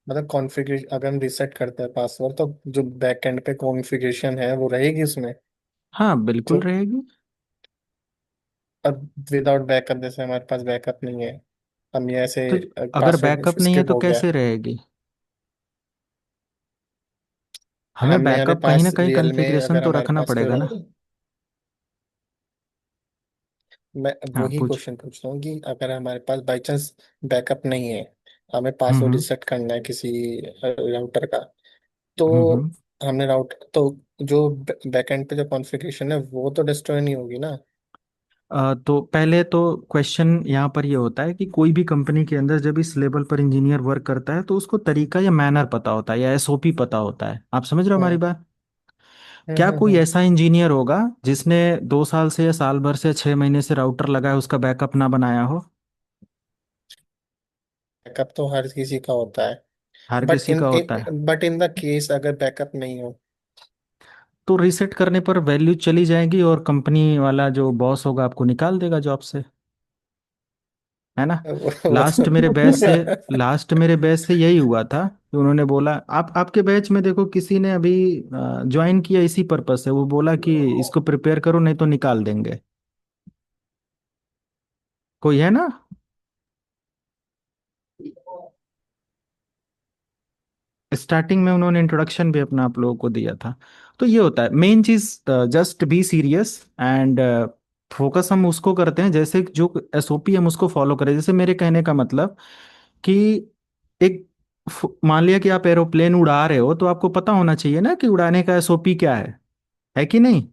मतलब कॉन्फ़िगरेशन अगर हम रिसेट करते हैं पासवर्ड, तो जो बैक एंड पे कॉन्फ़िगरेशन है वो रहेगी उसमें? हाँ बिल्कुल तो रहेगी। अब विदाउट बैकअप, जैसे हमारे पास बैकअप नहीं है, हम ये ऐसे तो अगर पासवर्ड बैकअप नहीं है स्किप तो हो गया, कैसे रहेगी? हमें हमने हमारे बैकअप कहीं ना पास कहीं रियल में कॉन्फ़िगरेशन अगर तो हमारे रखना पास पड़ेगा ना। कोई, मैं हाँ वही पूछ। क्वेश्चन पूछ रहा हूँ कि अगर हमारे पास बाई चांस बैकअप नहीं है, हमें हम्म पासवर्ड हम्म रिसेट करना है किसी राउटर का, तो हम्म। हमने राउट तो जो बैकएंड पे जो कॉन्फ़िगरेशन है वो तो डिस्ट्रॉय नहीं होगी ना? तो पहले तो क्वेश्चन यहाँ पर ये होता है कि कोई भी कंपनी के अंदर जब इस लेवल पर इंजीनियर वर्क करता है तो उसको तरीका या मैनर पता होता है या एसओपी पता होता है। आप समझ रहे हो हमारी हम्म बात? क्या कोई हम्म। ऐसा इंजीनियर होगा जिसने 2 साल से या साल भर से या 6 महीने से राउटर लगाया, उसका बैकअप ना बनाया हो? बैकअप तो हर किसी का होता है, हर बट किसी का होता है। इन द केस अगर बैकअप नहीं हो। तो रीसेट करने पर वैल्यू चली जाएगी और कंपनी वाला जो बॉस होगा आपको निकाल देगा जॉब से, है ना? वो लास्ट मेरे बैच से लास्ट मेरे बैच से यही हुआ था कि उन्होंने बोला, आप आपके बैच में देखो किसी ने अभी ज्वाइन किया इसी पर्पस से, वो बोला कि इसको प्रिपेयर करो नहीं तो निकाल देंगे। कोई है ना? स्टार्टिंग में उन्होंने इंट्रोडक्शन भी अपना आप लोगों को दिया था। तो ये होता है मेन चीज, just be serious and focus हम उसको करते हैं जैसे जो एसओपी हम उसको फॉलो करें। जैसे मेरे कहने का मतलब कि एक मान लिया कि आप एरोप्लेन उड़ा रहे हो तो आपको पता होना चाहिए ना कि उड़ाने का एसओपी क्या है कि नहीं?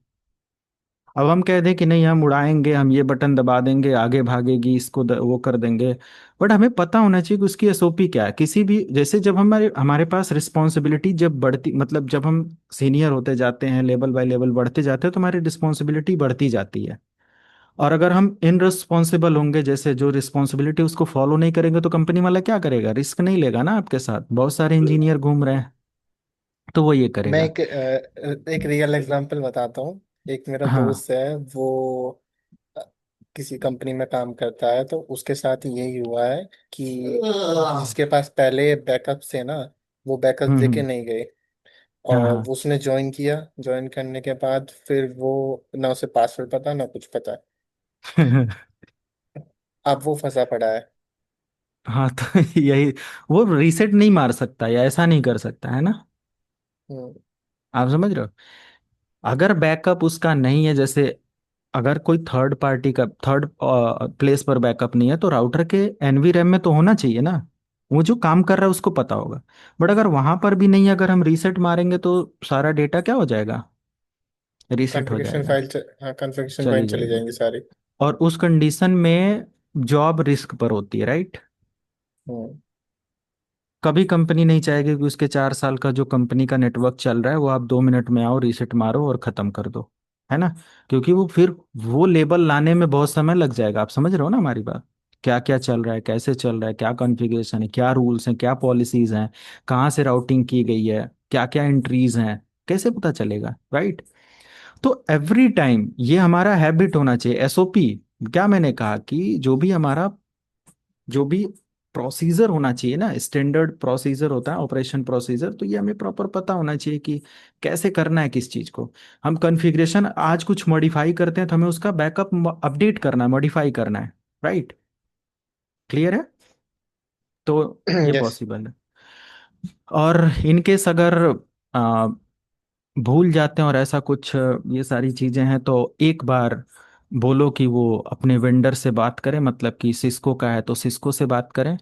अब हम कह दें कि नहीं हम उड़ाएंगे, हम ये बटन दबा देंगे, आगे भागेगी, इसको वो कर देंगे, बट हमें पता होना चाहिए कि उसकी एसओपी क्या है। किसी भी जैसे जब हमारे हमारे पास रिस्पॉन्सिबिलिटी जब बढ़ती, मतलब जब हम सीनियर होते जाते हैं, लेवल बाय लेवल बढ़ते जाते हैं, तो हमारी रिस्पॉन्सिबिलिटी बढ़ती जाती है। और अगर हम इनरिस्पॉन्सिबल होंगे, जैसे जो रिस्पॉन्सिबिलिटी उसको फॉलो नहीं करेंगे, तो कंपनी वाला क्या करेगा, रिस्क नहीं लेगा ना आपके साथ, बहुत सारे इंजीनियर घूम रहे हैं, तो वो ये मैं करेगा। एक रियल एग्जांपल बताता हूँ। एक मेरा हाँ। दोस्त है, वो अ, किसी कंपनी में काम करता है, तो उसके साथ यही हुआ है कि जिसके पास पहले बैकअप से ना, वो बैकअप देके हम्म। नहीं गए, हाँ और हाँ। वो उसने ज्वाइन किया। ज्वाइन करने के बाद फिर वो ना उसे पासवर्ड पता ना कुछ पता, अब वो फंसा पड़ा है। हाँ तो यही, वो रीसेट नहीं मार सकता या ऐसा नहीं कर सकता है ना। हम्म। आप समझ रहे हो? अगर बैकअप उसका नहीं है, जैसे अगर कोई थर्ड पार्टी का थर्ड प्लेस पर बैकअप नहीं है तो राउटर के एनवी रैम में तो होना चाहिए ना। वो जो काम कर रहा है उसको पता होगा। बट अगर वहां पर भी नहीं, अगर हम रीसेट मारेंगे तो सारा डेटा क्या हो जाएगा, रीसेट हो कॉन्फ़िगरेशन जाएगा, फाइल हाँ कॉन्फ़िगरेशन चली फाइल चली जाएगी। जाएंगी सारी। और उस कंडीशन में जॉब रिस्क पर होती है, राइट। हम्म। कभी कंपनी नहीं चाहेगी कि उसके 4 साल का जो कंपनी का नेटवर्क चल रहा है वो आप 2 मिनट में आओ, रीसेट मारो और खत्म कर दो, है ना। क्योंकि वो फिर वो लेबल लाने में बहुत समय लग जाएगा। आप समझ रहे हो ना हमारी बात, क्या क्या चल रहा है, कैसे चल रहा है, क्या कॉन्फ़िगरेशन है, क्या रूल्स हैं, क्या पॉलिसीज हैं, कहाँ से राउटिंग की गई है, क्या क्या एंट्रीज हैं, कैसे पता चलेगा, राइट। तो एवरी टाइम ये हमारा हैबिट होना चाहिए, एसओपी। क्या मैंने कहा कि जो भी प्रोसीजर होना चाहिए ना, स्टैंडर्ड प्रोसीजर होता है, ऑपरेशन प्रोसीजर, तो ये हमें प्रॉपर पता होना चाहिए कि कैसे करना है किस चीज को। हम कॉन्फ़िगरेशन आज कुछ मॉडिफाई करते हैं तो हमें उसका बैकअप अपडेट करना है, मॉडिफाई करना है, राइट। क्लियर है। तो ये यस। पॉसिबल है। और इनकेस अगर आ, भूल जाते हैं और ऐसा कुछ ये सारी चीजें हैं, तो एक बार बोलो कि वो अपने वेंडर से बात करें, मतलब कि सिस्को का है तो सिस्को से बात करें,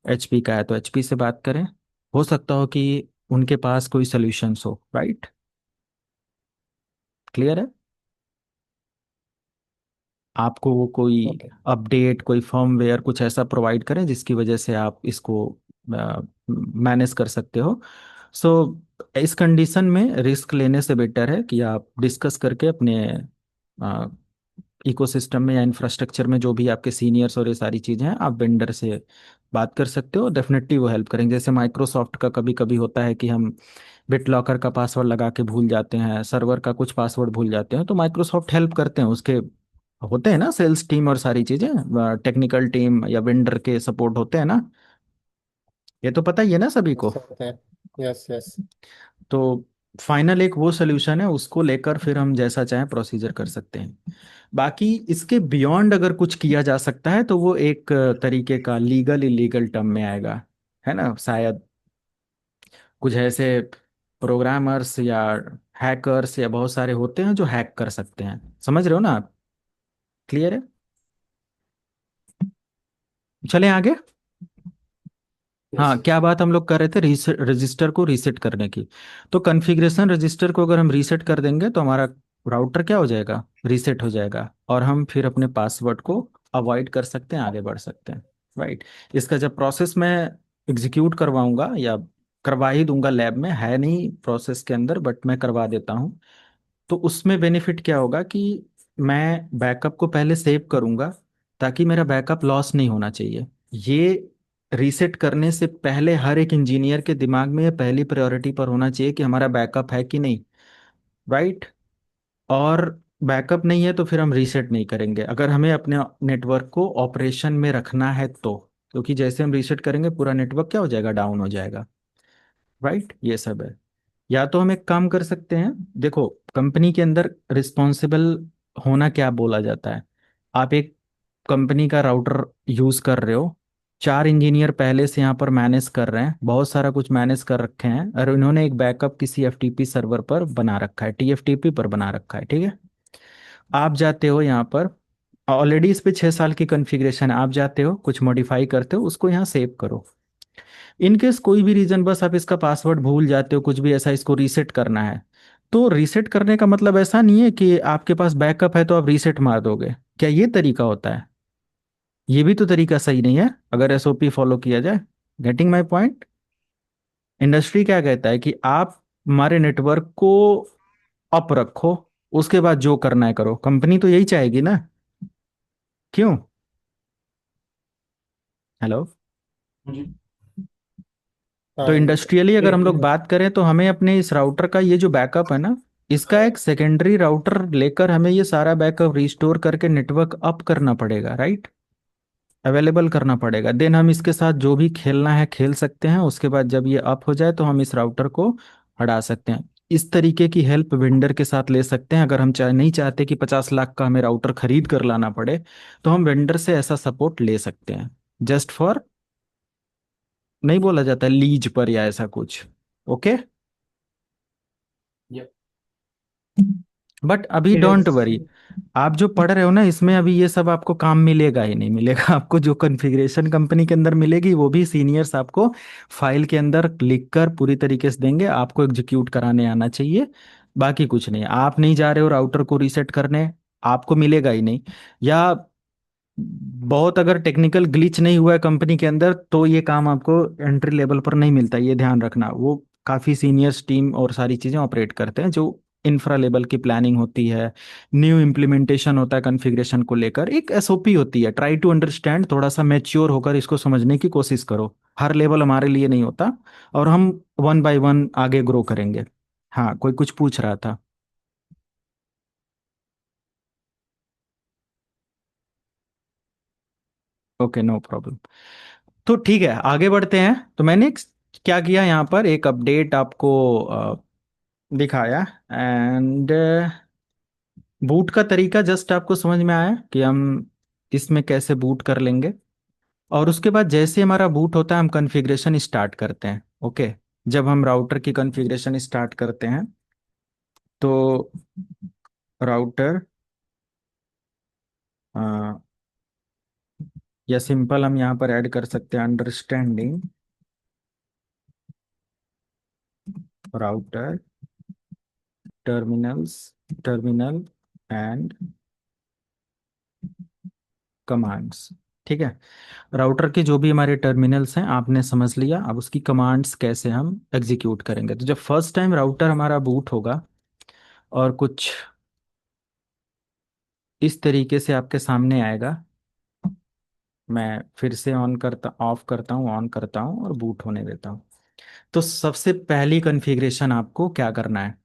एचपी का है तो एचपी से बात करें। हो सकता हो कि उनके पास कोई सॉल्यूशंस हो, राइट। क्लियर है। आपको वो कोई ओके। अपडेट, कोई फर्मवेयर कुछ ऐसा प्रोवाइड करें जिसकी वजह से आप इसको मैनेज कर सकते हो। सो इस कंडीशन में रिस्क लेने से बेटर है कि आप डिस्कस करके अपने इकोसिस्टम में या इंफ्रास्ट्रक्चर में जो भी आपके सीनियर्स और ये सारी चीज़ें हैं, आप वेंडर से बात कर सकते हो। डेफिनेटली वो हेल्प करेंगे। जैसे माइक्रोसॉफ्ट का कभी कभी होता है कि हम बिटलॉकर का पासवर्ड लगा के भूल जाते हैं, सर्वर का कुछ पासवर्ड भूल जाते हैं, तो माइक्रोसॉफ्ट हेल्प करते हैं। उसके होते हैं ना सेल्स टीम और सारी चीज़ें, टेक्निकल टीम या वेंडर के सपोर्ट होते हैं ना, ये तो पता ही है ना सभी को। सकते हैं। Yes yes. तो फाइनल एक वो सोल्यूशन है, उसको लेकर फिर हम जैसा चाहें प्रोसीजर कर सकते हैं। बाकी इसके बियॉन्ड अगर कुछ किया जा सकता है तो वो एक तरीके का लीगल इलीगल टर्म में आएगा, है ना शायद। कुछ ऐसे प्रोग्रामर्स या हैकर्स या बहुत सारे होते हैं जो हैक कर सकते हैं, समझ रहे हो ना आप। क्लियर है। चलें आगे। यस हाँ, सर। क्या बात हम लोग कर रहे थे, रजिस्टर को रीसेट करने की। तो कॉन्फ़िगरेशन रजिस्टर को अगर हम रीसेट कर देंगे तो हमारा राउटर क्या हो जाएगा, रीसेट हो जाएगा, और हम फिर अपने पासवर्ड को अवॉइड कर सकते हैं, आगे बढ़ सकते हैं, राइट। इसका जब प्रोसेस मैं एग्जीक्यूट करवाऊंगा या करवा ही दूंगा, लैब में है नहीं प्रोसेस के अंदर बट मैं करवा देता हूँ, तो उसमें बेनिफिट क्या होगा कि मैं बैकअप को पहले सेव करूंगा, ताकि मेरा बैकअप लॉस नहीं होना चाहिए। ये रीसेट करने से पहले हर एक इंजीनियर के दिमाग में ये पहली प्रायोरिटी पर होना चाहिए कि हमारा बैकअप है कि नहीं, राइट। और बैकअप नहीं है तो फिर हम रीसेट नहीं करेंगे, अगर हमें अपने नेटवर्क को ऑपरेशन में रखना है तो। क्योंकि जैसे हम रीसेट करेंगे पूरा नेटवर्क क्या हो जाएगा, डाउन हो जाएगा, राइट। ये सब है। या तो हम एक काम कर सकते हैं, देखो कंपनी के अंदर रिस्पॉन्सिबल होना क्या बोला जाता है। आप एक कंपनी का राउटर यूज कर रहे हो, 4 इंजीनियर पहले से यहाँ पर मैनेज कर रहे हैं, बहुत सारा कुछ मैनेज कर रखे हैं, और इन्होंने एक बैकअप किसी एफटीपी सर्वर पर बना रखा है, टीएफटीपी पर बना रखा है, ठीक है। आप जाते हो यहाँ पर, ऑलरेडी इस पे 6 साल की कॉन्फ़िगरेशन है, आप जाते हो कुछ मॉडिफाई करते हो, उसको यहाँ सेव करो। इनकेस कोई भी रीजन बस आप इसका पासवर्ड भूल जाते हो, कुछ भी ऐसा, इसको रीसेट करना है, तो रीसेट करने का मतलब ऐसा नहीं है कि आपके पास बैकअप है तो आप रीसेट मार दोगे। क्या ये तरीका होता है? ये भी तो तरीका सही नहीं है अगर एसओपी फॉलो किया जाए। Getting my point. इंडस्ट्री क्या कहता है कि आप हमारे नेटवर्क को अप रखो, उसके बाद जो करना है करो। कंपनी तो यही चाहेगी ना, क्यों? हेलो। मुझे तो हाँ इंडस्ट्रियली अगर हम लोग एग्री। बात करें तो हमें अपने इस राउटर का ये जो बैकअप है ना, इसका एक सेकेंडरी राउटर लेकर हमें ये सारा बैकअप रिस्टोर करके नेटवर्क अप करना पड़ेगा, राइट। अवेलेबल करना पड़ेगा, देन हम इसके साथ जो भी खेलना है खेल सकते हैं। उसके बाद जब ये अप हो जाए तो हम इस राउटर को हटा सकते हैं। इस तरीके की हेल्प वेंडर के साथ ले सकते हैं। अगर हम नहीं चाहते कि 50 लाख का हमें राउटर खरीद कर लाना पड़े, तो हम वेंडर से ऐसा सपोर्ट ले सकते हैं, जस्ट फॉर, नहीं बोला जाता लीज पर या ऐसा कुछ। ओके। ये बट अभी इट डोंट इज। वरी, आप जो पढ़ रहे हो ना, इसमें अभी ये सब आपको काम मिलेगा ही नहीं मिलेगा। आपको जो कॉन्फ़िगरेशन कंपनी के अंदर मिलेगी वो भी सीनियर्स आपको फाइल के अंदर लिख कर पूरी तरीके से देंगे, आपको एग्जीक्यूट कराने आना चाहिए। बाकी कुछ नहीं, आप नहीं जा रहे हो राउटर को रीसेट करने, आपको मिलेगा ही नहीं। या बहुत अगर टेक्निकल ग्लिच नहीं हुआ है कंपनी के अंदर तो ये काम आपको एंट्री लेवल पर नहीं मिलता, ये ध्यान रखना। वो काफ़ी सीनियर्स टीम और सारी चीज़ें ऑपरेट करते हैं, जो इंफ्रा लेवल की प्लानिंग होती है, न्यू इम्प्लीमेंटेशन होता है कॉन्फ़िगरेशन को लेकर, एक एसओपी होती है। ट्राई टू अंडरस्टैंड, थोड़ा सा मैच्योर होकर इसको समझने की कोशिश करो। हर लेवल हमारे लिए नहीं होता, और हम वन बाय वन आगे ग्रो करेंगे। हाँ, कोई कुछ पूछ रहा था। Okay, no problem. तो ठीक है, आगे बढ़ते हैं। तो मैंने क्या किया यहाँ पर, एक अपडेट आपको दिखाया। एंड बूट का तरीका जस्ट आपको समझ में आया कि हम इसमें कैसे बूट कर लेंगे। और उसके बाद जैसे हमारा बूट होता है हम कॉन्फ़िगरेशन स्टार्ट करते हैं। ओके, जब हम राउटर की कॉन्फ़िगरेशन स्टार्ट करते हैं तो राउटर, या सिंपल हम यहाँ पर ऐड कर सकते हैं understanding router terminals, terminal and commands. ठीक है, राउटर के जो भी हमारे टर्मिनल्स हैं आपने समझ लिया, अब उसकी कमांड्स कैसे हम एग्जीक्यूट करेंगे। तो जब फर्स्ट टाइम राउटर हमारा बूट होगा और कुछ इस तरीके से आपके सामने आएगा, मैं फिर से ऑन करता, ऑफ करता हूँ, ऑन करता हूँ और बूट होने देता हूँ। तो सबसे पहली कॉन्फ़िगरेशन आपको क्या करना है,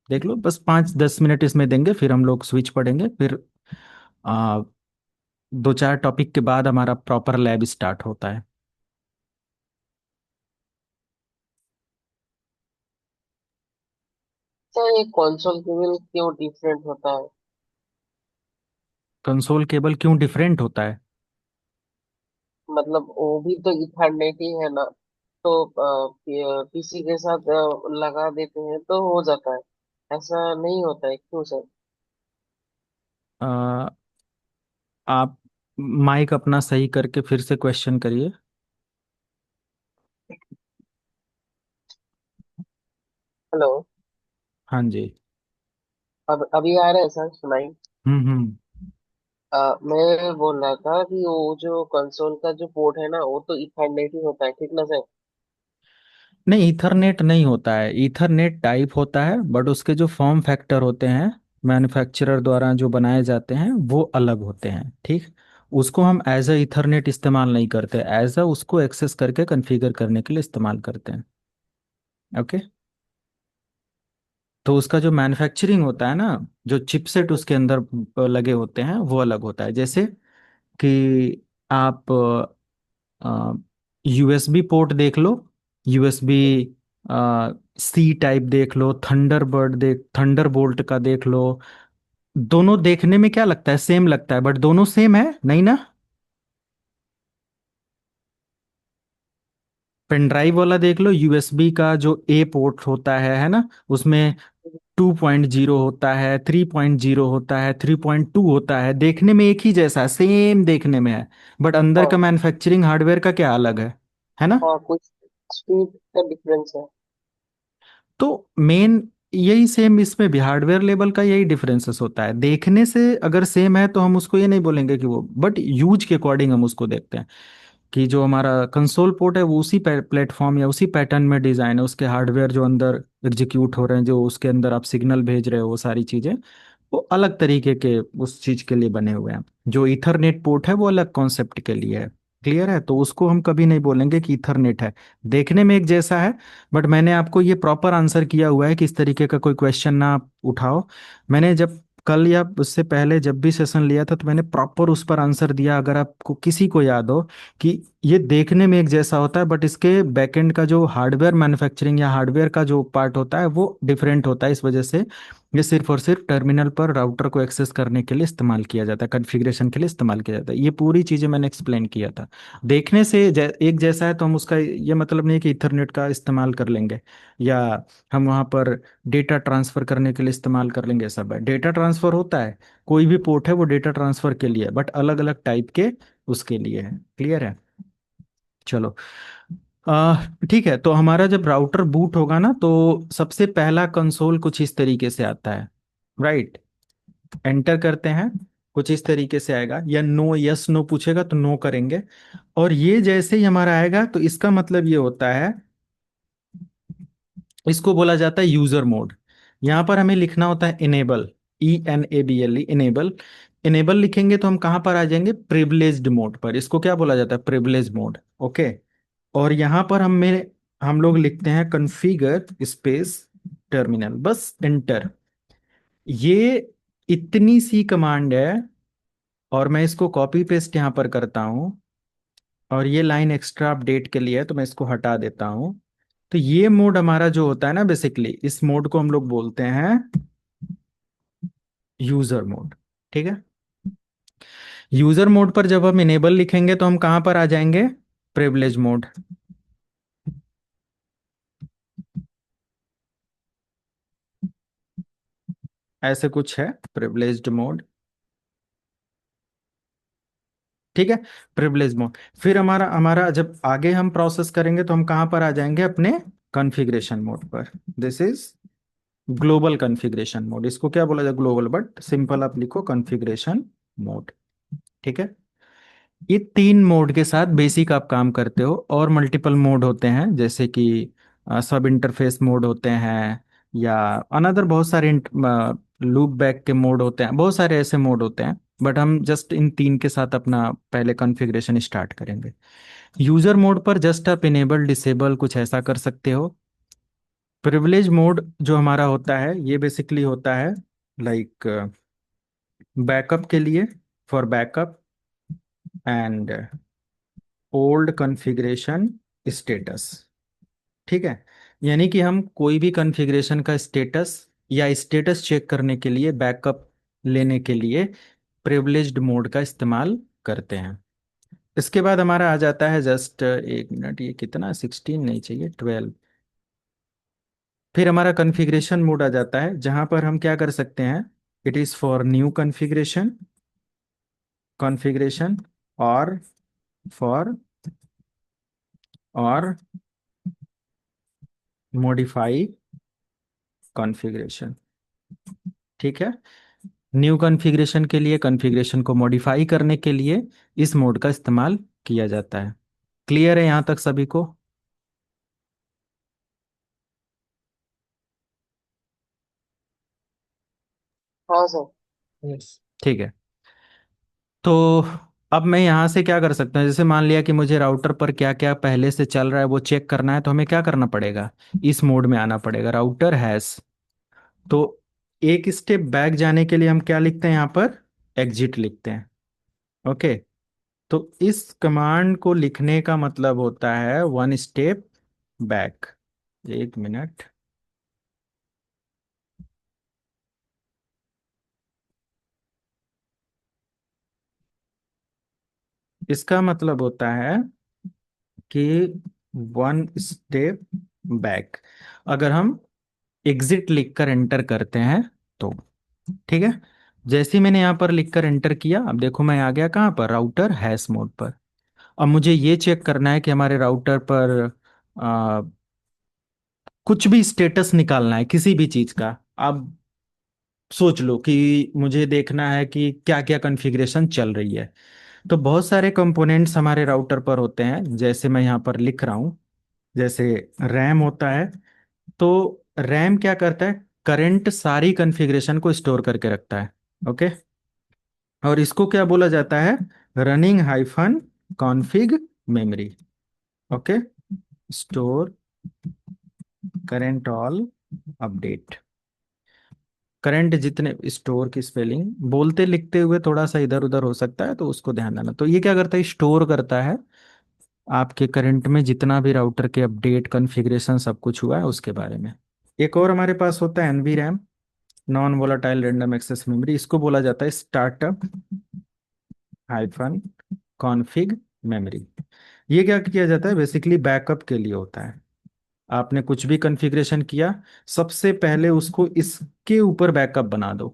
देख लो। बस 5-10 मिनट इसमें देंगे, फिर हम लोग स्विच पढ़ेंगे, फिर आ, 2-4 टॉपिक के बाद हमारा प्रॉपर लैब स्टार्ट होता है। सर ये कंसोल केबल क्यों डिफरेंट होता है? कंसोल केबल क्यों डिफरेंट होता है? मतलब वो भी तो इथरनेट ही है ना, तो पीसी के साथ लगा देते हैं तो हो जाता है। ऐसा नहीं होता है क्यों सर? आ, आप माइक अपना सही करके फिर से क्वेश्चन करिए। हेलो। हाँ जी। अब अभी आ रहा है सर, सुनाई। हम्म। मैं बोल रहा था कि वो जो कंसोल का जो पोर्ट है ना वो तो इथरनेट ही होता है, ठीक ना सर? नहीं, ईथरनेट नहीं होता है, ईथरनेट टाइप होता है, बट उसके जो फॉर्म फैक्टर होते हैं मैन्युफैक्चरर द्वारा जो बनाए जाते हैं वो अलग होते हैं। ठीक, उसको हम एज अ ईथरनेट इस्तेमाल नहीं करते, एज अ उसको एक्सेस करके कॉन्फ़िगर करने के लिए इस्तेमाल करते हैं। ओके, तो उसका जो मैन्युफैक्चरिंग होता है ना, जो चिपसेट उसके अंदर लगे होते हैं वो अलग होता है। जैसे कि आप यूएसबी पोर्ट देख लो, यूएसबी सी टाइप देख लो, थंडरबर्ड देख, थंडरबोल्ट का देख लो। दोनों देखने में क्या लगता है, सेम लगता है, बट दोनों सेम है नहीं ना। पेन ड्राइव वाला देख लो, यूएसबी का जो ए पोर्ट होता है ना, उसमें 2.0 होता है, 3.0 होता है, 3.2 होता है, देखने में एक ही जैसा है, सेम देखने में है, बट अंदर का हाँ। मैन्युफैक्चरिंग हार्डवेयर का क्या अलग है ना। हाँ, कुछ स्पीड का डिफरेंस है। तो मेन यही सेम इसमें भी हार्डवेयर लेवल का यही डिफरेंसेस होता है। देखने से अगर सेम है तो हम उसको ये नहीं बोलेंगे कि वो, बट यूज के अकॉर्डिंग हम उसको देखते हैं कि जो हमारा कंसोल पोर्ट है वो उसी प्लेटफॉर्म या उसी पैटर्न में डिजाइन है, उसके हार्डवेयर जो अंदर एग्जीक्यूट हो रहे हैं, जो उसके अंदर आप सिग्नल भेज रहे हो, वो सारी चीजें वो अलग तरीके के उस चीज के लिए बने हुए हैं। जो ईथरनेट पोर्ट है वो अलग कॉन्सेप्ट के लिए है। क्लियर है, तो उसको हम कभी नहीं बोलेंगे कि ईथरनेट है। देखने में एक जैसा है, बट मैंने आपको ये प्रॉपर आंसर किया हुआ है कि इस तरीके का कोई क्वेश्चन ना आप उठाओ। मैंने जब कल या उससे पहले जब भी सेशन लिया था तो मैंने प्रॉपर उस पर आंसर दिया, अगर आपको किसी को याद हो, कि ये देखने में एक जैसा होता है बट इसके बैकएंड का जो हार्डवेयर मैन्युफैक्चरिंग या हार्डवेयर का जो पार्ट होता है वो डिफरेंट होता है। इस वजह से ये सिर्फ और सिर्फ टर्मिनल पर राउटर को एक्सेस करने के लिए इस्तेमाल किया जाता है, कॉन्फ़िगरेशन के लिए इस्तेमाल किया जाता है। ये पूरी चीज़ें मैंने एक्सप्लेन किया था। देखने से एक जैसा है तो हम उसका ये मतलब नहीं है कि इथरनेट का इस्तेमाल कर लेंगे, या हम वहाँ पर डेटा ट्रांसफ़र करने के लिए इस्तेमाल कर लेंगे। सब है, डेटा ट्रांसफ़र होता है कोई भी पोर्ट है वो डेटा ट्रांसफर के लिए है, बट अलग अलग टाइप के उसके लिए है। क्लियर है? चलो, ठीक है। तो हमारा जब राउटर बूट होगा ना, तो सबसे पहला कंसोल कुछ इस तरीके से आता है, राइट? एंटर करते हैं, कुछ इस तरीके से आएगा, या नो यस नो पूछेगा तो नो करेंगे। और ये जैसे ही हमारा आएगा तो इसका मतलब ये होता है, इसको बोला जाता है यूजर मोड। यहां पर हमें लिखना होता है इनेबल, ENABLE, इनेबल। इनेबल लिखेंगे तो हम कहां पर आ जाएंगे? प्रिविलेज्ड मोड पर। इसको क्या बोला जाता है? Privilege mode. ओके। और यहां पर हम लोग लिखते हैं कॉन्फ़िगर स्पेस टर्मिनल, बस एंटर। ये इतनी सी कमांड है, और मैं इसको कॉपी पेस्ट यहां पर करता हूं, और ये लाइन एक्स्ट्रा अपडेट के लिए है तो मैं इसको हटा देता हूं। तो ये मोड हमारा जो होता है ना, बेसिकली इस मोड को हम लोग बोलते हैं यूजर मोड। ठीक है? यूजर मोड पर जब हम इनेबल लिखेंगे तो हम कहां पर आ जाएंगे? Privilege mode. ऐसे कुछ है प्रिविलेज्ड मोड। ठीक है? Privilege mode. फिर हमारा हमारा जब आगे हम प्रोसेस करेंगे तो हम कहां पर आ जाएंगे? अपने कॉन्फ़िगरेशन मोड पर। This is global configuration mode. इसको क्या बोला जाए? ग्लोबल, बट सिंपल आप लिखो कॉन्फ़िगरेशन मोड। ठीक है? ये तीन मोड के साथ बेसिक आप काम करते हो, और मल्टीपल मोड होते हैं, जैसे कि सब इंटरफेस मोड होते हैं, या अनदर बहुत सारे लूप बैक के मोड होते हैं, बहुत सारे ऐसे मोड होते हैं। बट हम जस्ट इन तीन के साथ अपना पहले कॉन्फ़िगरेशन स्टार्ट करेंगे। यूजर मोड पर जस्ट आप इनेबल डिसेबल कुछ ऐसा कर सकते हो। प्रिविलेज मोड जो हमारा होता है, ये बेसिकली होता है लाइक बैकअप के लिए, for backup and old configuration status. ठीक है? यानी कि हम कोई भी कॉन्फ़िगरेशन का स्टेटस या स्टेटस चेक करने के लिए, बैकअप लेने के लिए प्रिविलेज्ड मोड का इस्तेमाल करते हैं। इसके बाद हमारा आ जाता है, जस्ट एक मिनट, ये कितना, 16 नहीं चाहिए, 12। फिर हमारा कॉन्फ़िगरेशन मोड आ जाता है, जहां पर हम क्या कर सकते हैं? It is for new configuration, configuration, और फॉर, और मॉडिफाई कॉन्फ़िगरेशन। ठीक है? न्यू कॉन्फ़िगरेशन के लिए, कॉन्फ़िगरेशन को मॉडिफाई करने के लिए इस मोड का इस्तेमाल किया जाता है। क्लियर है यहां तक सभी को? हाँ सर। यस। ठीक है। तो अब मैं यहाँ से क्या कर सकता हूँ? जैसे मान लिया कि मुझे राउटर पर क्या क्या पहले से चल रहा है वो चेक करना है, तो हमें क्या करना पड़ेगा? इस मोड में आना पड़ेगा, राउटर हैज। तो एक स्टेप बैक जाने के लिए हम क्या लिखते हैं यहाँ पर? एग्जिट लिखते हैं। ओके। तो इस कमांड को लिखने का मतलब होता है वन स्टेप बैक। एक मिनट, इसका मतलब होता है कि वन स्टेप बैक, अगर हम एग्जिट लिखकर एंटर करते हैं तो। ठीक है? जैसे ही मैंने यहाँ पर लिखकर एंटर किया, अब देखो मैं आ गया कहाँ पर? राउटर हैश मोड पर। अब मुझे ये चेक करना है कि हमारे राउटर पर आ, कुछ भी स्टेटस निकालना है किसी भी चीज का। अब सोच लो कि मुझे देखना है कि क्या क्या कॉन्फ़िगरेशन चल रही है। तो बहुत सारे कंपोनेंट्स हमारे राउटर पर होते हैं, जैसे मैं यहाँ पर लिख रहा हूँ। जैसे रैम होता है, तो रैम क्या करता है? करंट सारी कॉन्फ़िगरेशन को स्टोर करके रखता है। ओके। और इसको क्या बोला जाता है? Running hyphen config memory. Okay. Store current all update. Current जितने, स्टोर की स्पेलिंग बोलते लिखते हुए थोड़ा सा इधर उधर हो सकता है, तो उसको ध्यान देना। तो ये क्या करता है? स्टोर करता है आपके करंट में जितना भी राउटर के अपडेट कॉन्फ़िगरेशन सब कुछ हुआ है उसके बारे में। एक और हमारे पास होता है NV RAM, non volatile random access memory. इसको बोला जाता है स्टार्टअप हाइफन कॉन्फ़िग मेमोरी। ये क्या किया जाता है? बेसिकली बैकअप के लिए होता है। आपने कुछ भी कॉन्फ़िगरेशन किया, सबसे पहले उसको इसके ऊपर बैकअप बना दो।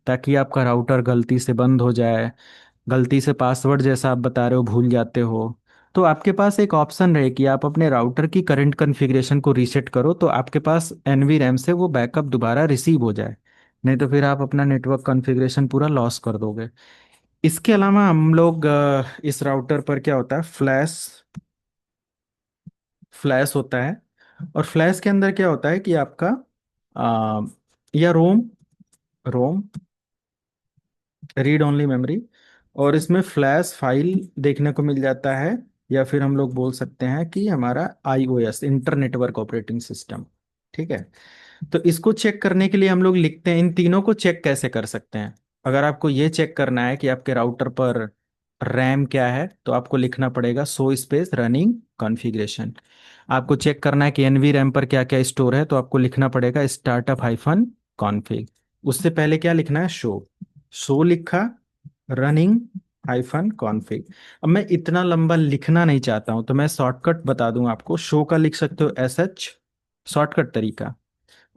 ताकि आपका राउटर गलती से बंद हो जाए, गलती से पासवर्ड जैसा आप बता रहे हो भूल जाते हो, तो आपके पास एक ऑप्शन रहे कि आप अपने राउटर की करंट कॉन्फ़िगरेशन को रीसेट करो तो आपके पास एनवी रैम से वो बैकअप दोबारा रिसीव हो जाए। नहीं तो फिर आप अपना नेटवर्क कॉन्फ़िगरेशन पूरा लॉस कर दोगे। इसके अलावा हम लोग इस राउटर पर क्या होता है, फ्लैश फ्लैश होता है। और फ्लैश के अंदर क्या होता है कि आपका अ, या रोम रोम रीड ओनली मेमोरी, और इसमें फ्लैश फाइल देखने को मिल जाता है, या फिर हम लोग बोल सकते हैं कि हमारा iOS inter network operating system. ठीक है। तो इसको चेक करने के लिए हम लोग लिखते हैं, इन तीनों को चेक कैसे कर सकते हैं। अगर आपको ये चेक करना है कि आपके राउटर पर रैम क्या है तो आपको लिखना पड़ेगा सो स्पेस रनिंग कॉन्फ़िगरेशन। आपको चेक करना है कि एनवी रैम पर क्या क्या स्टोर है तो आपको लिखना पड़ेगा स्टार्टअप हाइफन कॉन्फ़िग। उससे पहले क्या लिखना है, शो लिखा, रनिंग हाइफन कॉन्फ़िग। अब मैं इतना लंबा लिखना नहीं चाहता हूं तो मैं शॉर्टकट बता दूं आपको, शो का लिख सकते हो SH शॉर्टकट तरीका,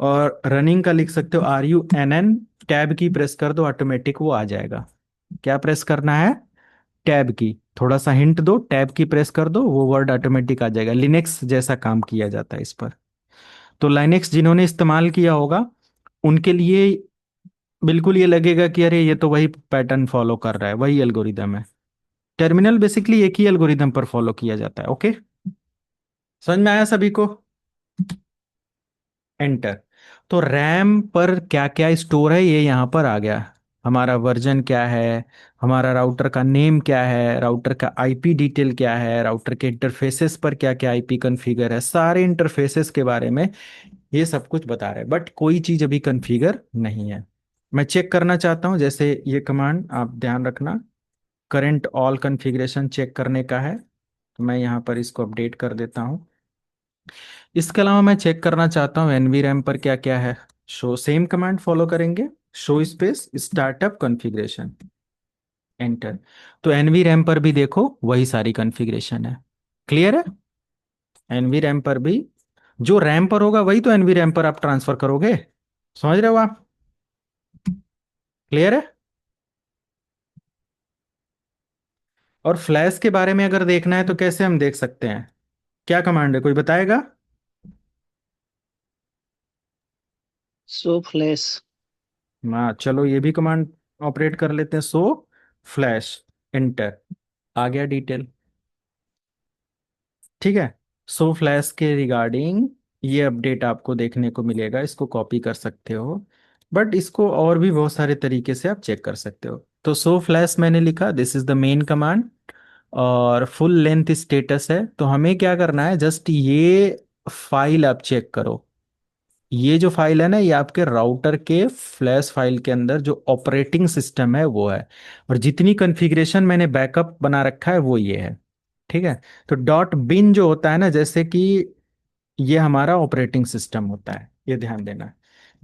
और रनिंग का लिख सकते हो RUNN। टैब की प्रेस कर दो, ऑटोमेटिक वो आ जाएगा। क्या प्रेस करना है, टैब की। थोड़ा सा हिंट दो, टैब की प्रेस कर दो, वो वर्ड ऑटोमेटिक आ जाएगा। लिनक्स जैसा काम किया जाता है इस पर। तो लाइनेक्स जिन्होंने इस्तेमाल किया होगा उनके लिए बिल्कुल ये लगेगा कि अरे ये तो वही पैटर्न फॉलो कर रहा है, वही एल्गोरिदम है। टर्मिनल बेसिकली एक ही एल्गोरिदम पर फॉलो किया जाता है। ओके, समझ में आया सभी को। एंटर। तो रैम पर क्या क्या स्टोर है ये यहाँ पर आ गया। हमारा वर्जन क्या है, हमारा राउटर का नेम क्या है, राउटर का आईपी डिटेल क्या है, राउटर के इंटरफेसेस पर क्या क्या आईपी कॉन्फ़िगर है, सारे इंटरफेसेस के बारे में ये सब कुछ बता रहे हैं। बट कोई चीज अभी कॉन्फ़िगर नहीं है। मैं चेक करना चाहता हूँ, जैसे ये कमांड आप ध्यान रखना, करंट ऑल कॉन्फ़िगरेशन चेक करने का है। तो मैं यहाँ पर इसको अपडेट कर देता हूँ। इसके अलावा मैं चेक करना चाहता हूँ एनवी रैम पर क्या क्या है। शो सेम कमांड फॉलो करेंगे, show space startup configuration, enter. तो एनवी रैम पर भी देखो वही सारी कॉन्फ़िगरेशन है। क्लियर है। एनवी रैम पर भी जो रैम पर होगा वही तो एनवी रैम पर आप ट्रांसफर करोगे। समझ रहे हो आप। क्लियर है। और फ्लैश के बारे में अगर देखना है तो कैसे हम देख सकते हैं, क्या कमांड है, कोई बताएगा। सो फ्लैश। हाँ चलो ये भी कमांड ऑपरेट कर लेते हैं, सो फ्लैश, एंटर। आ गया डिटेल। ठीक है। सो फ्लैश के रिगार्डिंग ये अपडेट आपको देखने को मिलेगा, इसको कॉपी कर सकते हो, बट इसको और भी बहुत सारे तरीके से आप चेक कर सकते हो। तो सो फ्लैश मैंने लिखा, this is the main command, और फुल लेंथ स्टेटस है। तो हमें क्या करना है, जस्ट ये फाइल आप चेक करो। ये जो फाइल है ना, ये आपके राउटर के फ्लैश फाइल के अंदर जो ऑपरेटिंग सिस्टम है वो है, और जितनी कॉन्फ़िगरेशन मैंने बैकअप बना रखा है वो ये है। ठीक है। तो डॉट बिन जो होता है ना, जैसे कि ये हमारा ऑपरेटिंग सिस्टम होता है, ये ध्यान देना।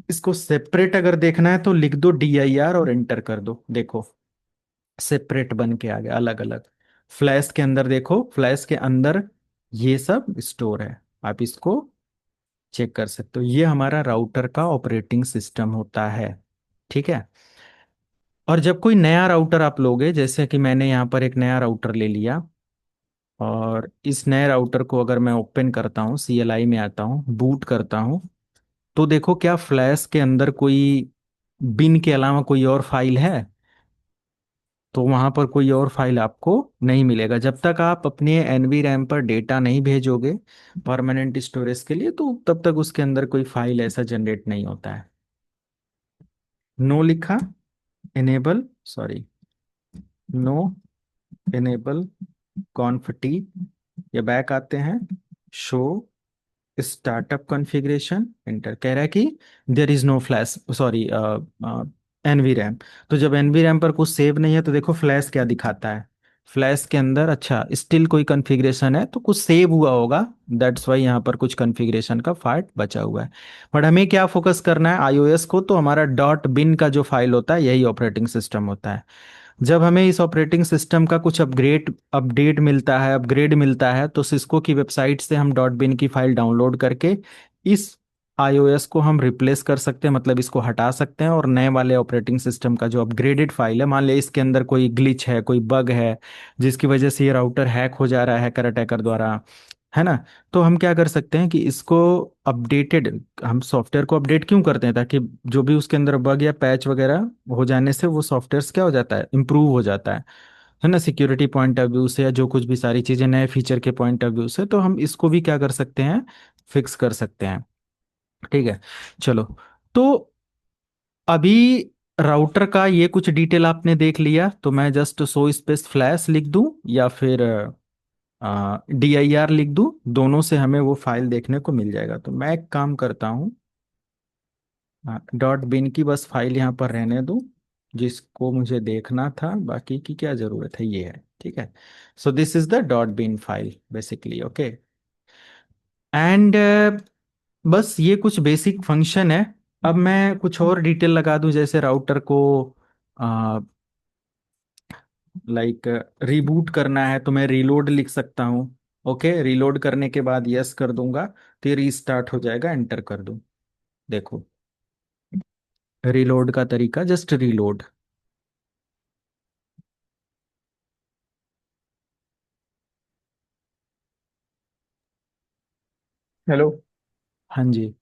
इसको सेपरेट अगर देखना है तो लिख दो DIR और एंटर कर दो, देखो सेपरेट बन के आ गया, अलग अलग। फ्लैश के अंदर देखो, फ्लैश के अंदर ये सब स्टोर है, आप इसको चेक कर सकते हो। ये हमारा राउटर का ऑपरेटिंग सिस्टम होता है। ठीक है। और जब कोई नया राउटर आप लोगे, जैसे कि मैंने यहाँ पर एक नया राउटर ले लिया, और इस नए राउटर को अगर मैं ओपन करता हूँ, CLI में आता हूँ, बूट करता हूँ, तो देखो क्या फ्लैश के अंदर कोई बिन के अलावा कोई और फाइल है, तो वहां पर कोई और फाइल आपको नहीं मिलेगा जब तक आप अपने एनवी रैम पर डेटा नहीं भेजोगे परमानेंट स्टोरेज के लिए, तो तब तक उसके अंदर कोई फाइल ऐसा जनरेट नहीं होता है। नो लिखा, इनेबल, सॉरी, नो इनेबल कॉन्फटी, ये बैक आते हैं, शो स्टार्टअप कॉन्फ़िगरेशन, एंटर। कह रहा है कि there is no flash, sorry, NV RAM. तो जब एनवी रैम पर कुछ सेव नहीं है तो देखो फ्लैश क्या दिखाता है, फ्लैश के अंदर अच्छा स्टिल कोई कॉन्फ़िगरेशन है, तो कुछ सेव हुआ होगा, दैट्स वाई यहाँ पर कुछ कॉन्फ़िगरेशन का पार्ट बचा हुआ है। बट हमें क्या फोकस करना है, आईओएस को, तो हमारा डॉट बिन का जो फाइल होता है यही ऑपरेटिंग सिस्टम होता है। जब हमें इस ऑपरेटिंग सिस्टम का कुछ अपडेट मिलता है, अपग्रेड मिलता है, तो सिस्को की वेबसाइट से हम डॉट बिन की फाइल डाउनलोड करके इस iOS को हम रिप्लेस कर सकते हैं, मतलब इसको हटा सकते हैं और नए वाले ऑपरेटिंग सिस्टम का जो अपग्रेडेड फाइल है, मान लिया इसके अंदर कोई ग्लिच है, कोई बग है जिसकी वजह से ये राउटर हैक हो जा रहा है हैकर अटैकर द्वारा, है ना। तो हम क्या कर सकते हैं कि इसको अपडेटेड, हम सॉफ्टवेयर को अपडेट क्यों करते हैं, ताकि जो भी उसके अंदर बग या पैच वगैरह हो जाने से वो सॉफ्टवेयर क्या हो जाता है, इम्प्रूव हो जाता है ना, सिक्योरिटी पॉइंट ऑफ व्यू से या जो कुछ भी सारी चीज़ें नए फीचर के पॉइंट ऑफ व्यू से, तो हम इसको भी क्या कर सकते हैं, फिक्स कर सकते हैं। ठीक है, चलो। तो अभी राउटर का ये कुछ डिटेल आपने देख लिया, तो मैं जस्ट सो स्पेस फ्लैश लिख दूं या फिर DIR लिख दूं, दोनों से हमें वो फाइल देखने को मिल जाएगा। तो मैं एक काम करता हूँ, डॉट बिन की बस फाइल यहाँ पर रहने दूं, जिसको मुझे देखना था, बाकी की क्या जरूरत है, ये है। ठीक है, so this is the dot bin file basically, okay. And बस ये कुछ बेसिक फंक्शन है। अब मैं कुछ और डिटेल लगा दूं, जैसे राउटर को लाइक रीबूट करना है तो मैं रीलोड लिख सकता हूँ। ओके, रीलोड करने के बाद यस कर दूंगा तो ये रीस्टार्ट हो जाएगा, एंटर कर दूं। देखो, रीलोड का तरीका, जस्ट रीलोड। हेलो हाँ जी।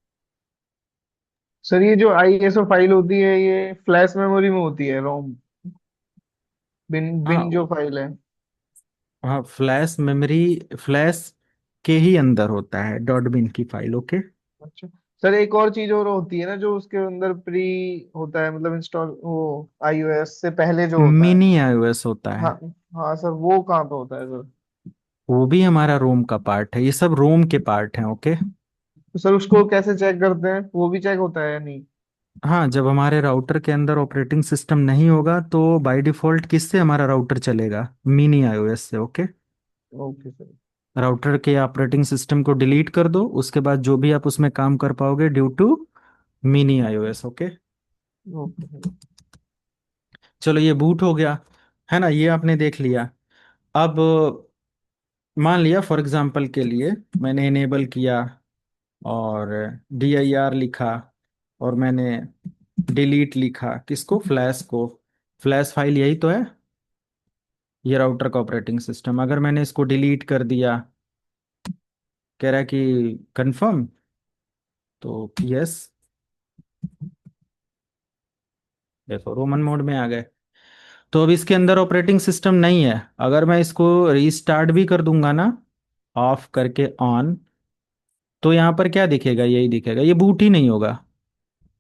सर, ये जो आईएसओ फाइल होती है ये फ्लैश मेमोरी में होती है, रोम बिन बिन हाँ जो फाइल है। हाँ, फ्लैश मेमोरी, फ्लैश के ही अंदर होता है डॉट बिन की फाइल, ओके। अच्छा सर, एक और चीज और होती है ना जो उसके अंदर प्री होता है, मतलब इंस्टॉल, वो आईओएस से पहले जो होता है। मिनी iOS होता है। हाँ हाँ सर, वो कहाँ पे होता है सर? वो भी हमारा रोम का पार्ट है, ये सब रोम के पार्ट हैं, ओके। तो सर उसको कैसे चेक करते हैं, वो भी चेक होता है या नहीं? हाँ, जब हमारे राउटर के अंदर ऑपरेटिंग सिस्टम नहीं होगा तो बाय डिफॉल्ट किससे हमारा राउटर चलेगा, मिनी iOS से, ओके। Okay sir. राउटर के ऑपरेटिंग सिस्टम को डिलीट कर दो, उसके बाद जो भी आप उसमें काम कर पाओगे due to mini iOS, okay. Okay sir. चलो, ये बूट हो गया, है ना, ये आपने देख लिया। अब मान लिया फॉर एग्जांपल के लिए मैंने इनेबल किया और DIR लिखा और मैंने डिलीट लिखा, किसको, फ्लैश को। फ्लैश फाइल यही तो है, ये राउटर का ऑपरेटिंग सिस्टम। अगर मैंने इसको डिलीट कर दिया, कह रहा है कि कंफर्म, तो यस, देखो रोमन मोड में आ गए। तो अब इसके अंदर ऑपरेटिंग सिस्टम नहीं है, अगर मैं इसको रीस्टार्ट भी कर दूंगा ना, ऑफ करके ऑन, तो यहाँ पर क्या दिखेगा, यही दिखेगा, ये बूट ही नहीं होगा।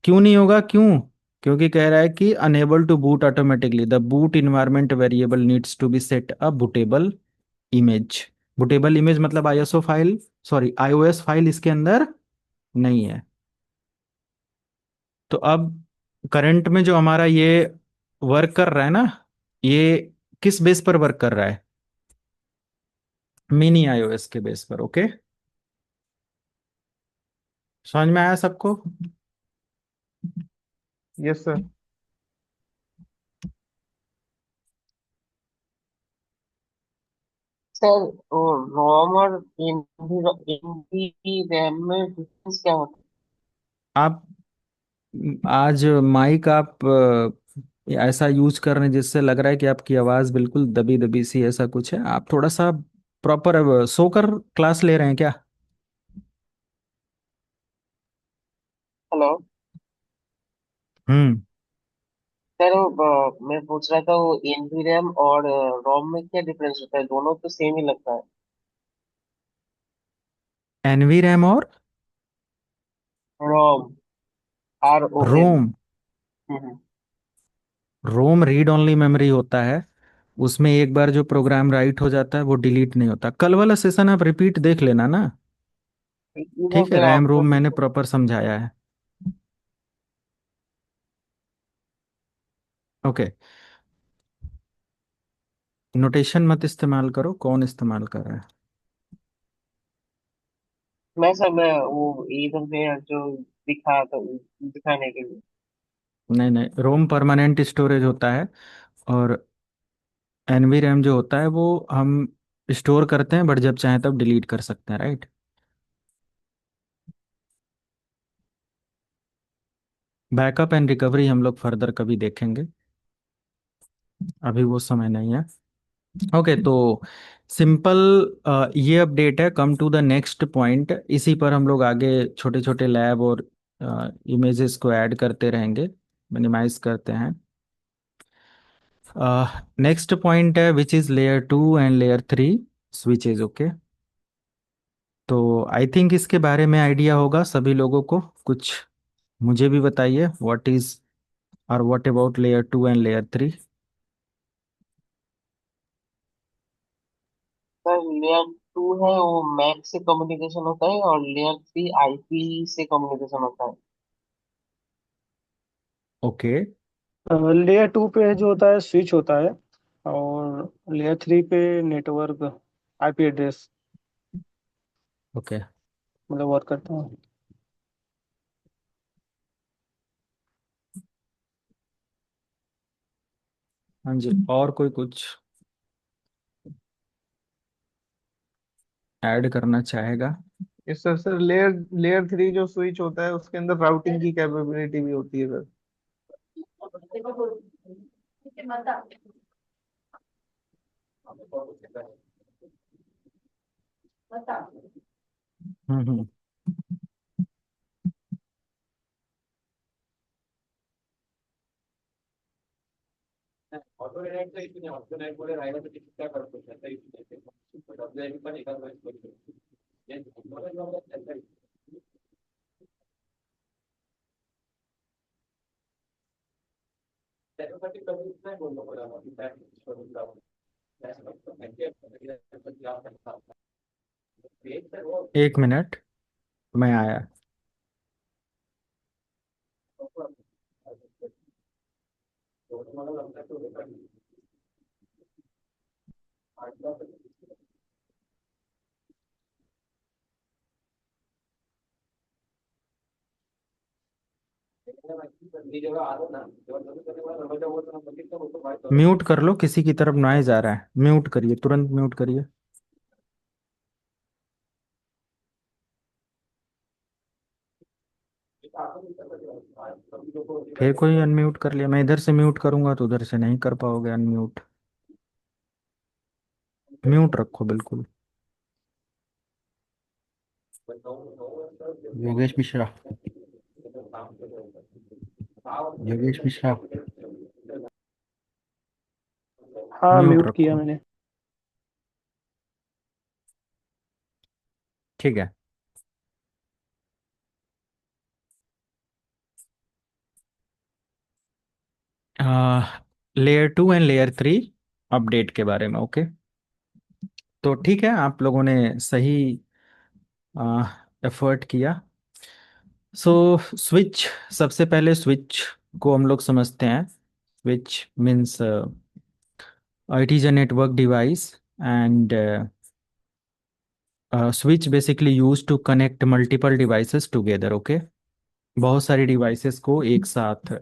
क्यों नहीं होगा, क्यों? क्योंकि कह रहा है कि enable to boot automatically, the boot environment variable needs to be set a bootable image. Bootable image मतलब ISO file, sorry iOS file इसके अंदर नहीं है। तो अब करंट में जो हमारा ये वर्क कर रहा है ना, ये किस बेस पर वर्क कर रहा है, मिनी iOS के बेस पर, ओके। समझ में आया सबको? Yes sir. सर वो रोम और एनवी रैम में डिफरेंस क्या होता आप आज माइक आप ऐसा यूज कर रहे हैं जिससे लग रहा है कि आपकी आवाज बिल्कुल दबी दबी सी, ऐसा कुछ है? आप थोड़ा सा प्रॉपर सोकर क्लास ले रहे हैं क्या? है? हेलो हम्म। सर, मैं पूछ रहा था वो एनवी रैम और रोम में क्या डिफरेंस होता है, दोनों तो सेम ही लगता है। एनवी रैम और रोम, ROM। रोम। रोम रीड ओनली मेमोरी होता है, उसमें एक बार जो प्रोग्राम राइट हो जाता है वो डिलीट नहीं होता। कल वाला सेशन आप रिपीट देख लेना ना। इधर ठीक है, पे रैम आपको रोम भी मैंने प्रॉपर समझाया है, ओके। नोटेशन मत इस्तेमाल करो, कौन इस्तेमाल कर रहा है? मैं वो इधर पे जो दिखा था, दिखाने के लिए। नहीं नहीं, रोम परमानेंट स्टोरेज होता है और एनवी रैम जो होता है वो हम स्टोर करते हैं, बट जब चाहें तब डिलीट कर सकते हैं, राइट। बैकअप एंड रिकवरी हम लोग फर्दर कभी देखेंगे, अभी वो समय नहीं है। ओके, तो सिंपल ये अपडेट है। Come to the next point, इसी पर हम लोग आगे छोटे छोटे लैब और इमेजेस को ऐड करते रहेंगे। मिनिमाइज करते हैं। नेक्स्ट पॉइंट है which is layer 2 and layer 3 switches. Okay, तो आई थिंक इसके बारे में आइडिया होगा सभी लोगों को कुछ। मुझे भी बताइए व्हाट इज और what about layer 2 and layer 3। Sir layer 2 है वो मैक से कम्युनिकेशन होता है, और लेयर 3 आईपी से कम्युनिकेशन होता है। ओके। लेयर 2 पे जो होता है स्विच होता है, और लेयर 3 पे नेटवर्क आईपी एड्रेस ओके। मतलब वर्क करता है। हाँ जी, और कोई कुछ ऐड करना चाहेगा? Yes sir. Sir layer layer 3 जो स्विच होता है उसके अंदर राउटिंग की कैपेबिलिटी भी होती है सर। हम्म। एक मिनट, मैं आया। म्यूट कर लो, किसी की तरफ नॉइज आ रहा है, म्यूट करिए, तुरंत म्यूट करिए। फिर कोई अनम्यूट कर लिया, मैं इधर से म्यूट करूंगा तो उधर से नहीं कर पाओगे अनम्यूट। म्यूट रखो बिल्कुल। योगेश मिश्रा, योगेश मिश्रा, हाँ, म्यूट म्यूट किया रखो। मैंने। ठीक है। लेयर 2 एंड लेयर 3 अपडेट के बारे में। ओके, तो ठीक है, आप लोगों ने सही एफर्ट किया। सो स्विच, सबसे पहले स्विच को हम लोग समझते हैं। Switch means it is a network device and switch basically use to connect multiple devices together. Okay, बहुत सारी डिवाइसेस को एक साथ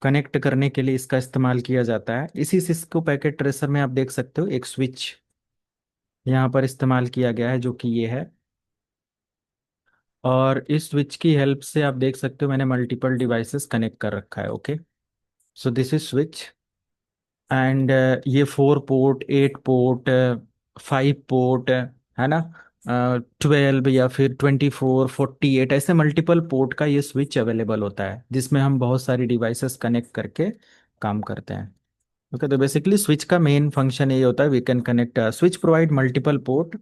कनेक्ट करने के लिए इसका इस्तेमाल किया जाता है। इसी सिस्को पैकेट ट्रेसर में आप देख सकते हो एक स्विच यहाँ पर इस्तेमाल किया गया है, जो कि ये है। और इस स्विच की हेल्प से आप देख सकते हो मैंने मल्टीपल डिवाइसेस कनेक्ट कर रखा है। Okay, so this is switch and ये 4 पोर्ट, 8 पोर्ट, 5 पोर्ट है ना, 12 या फिर 24, 48 ऐसे मल्टीपल पोर्ट का ये स्विच अवेलेबल होता है, जिसमें हम बहुत सारी डिवाइसेस कनेक्ट करके काम करते हैं। ओके, तो बेसिकली स्विच का मेन फंक्शन ये होता है, we can connect, switch provide multiple port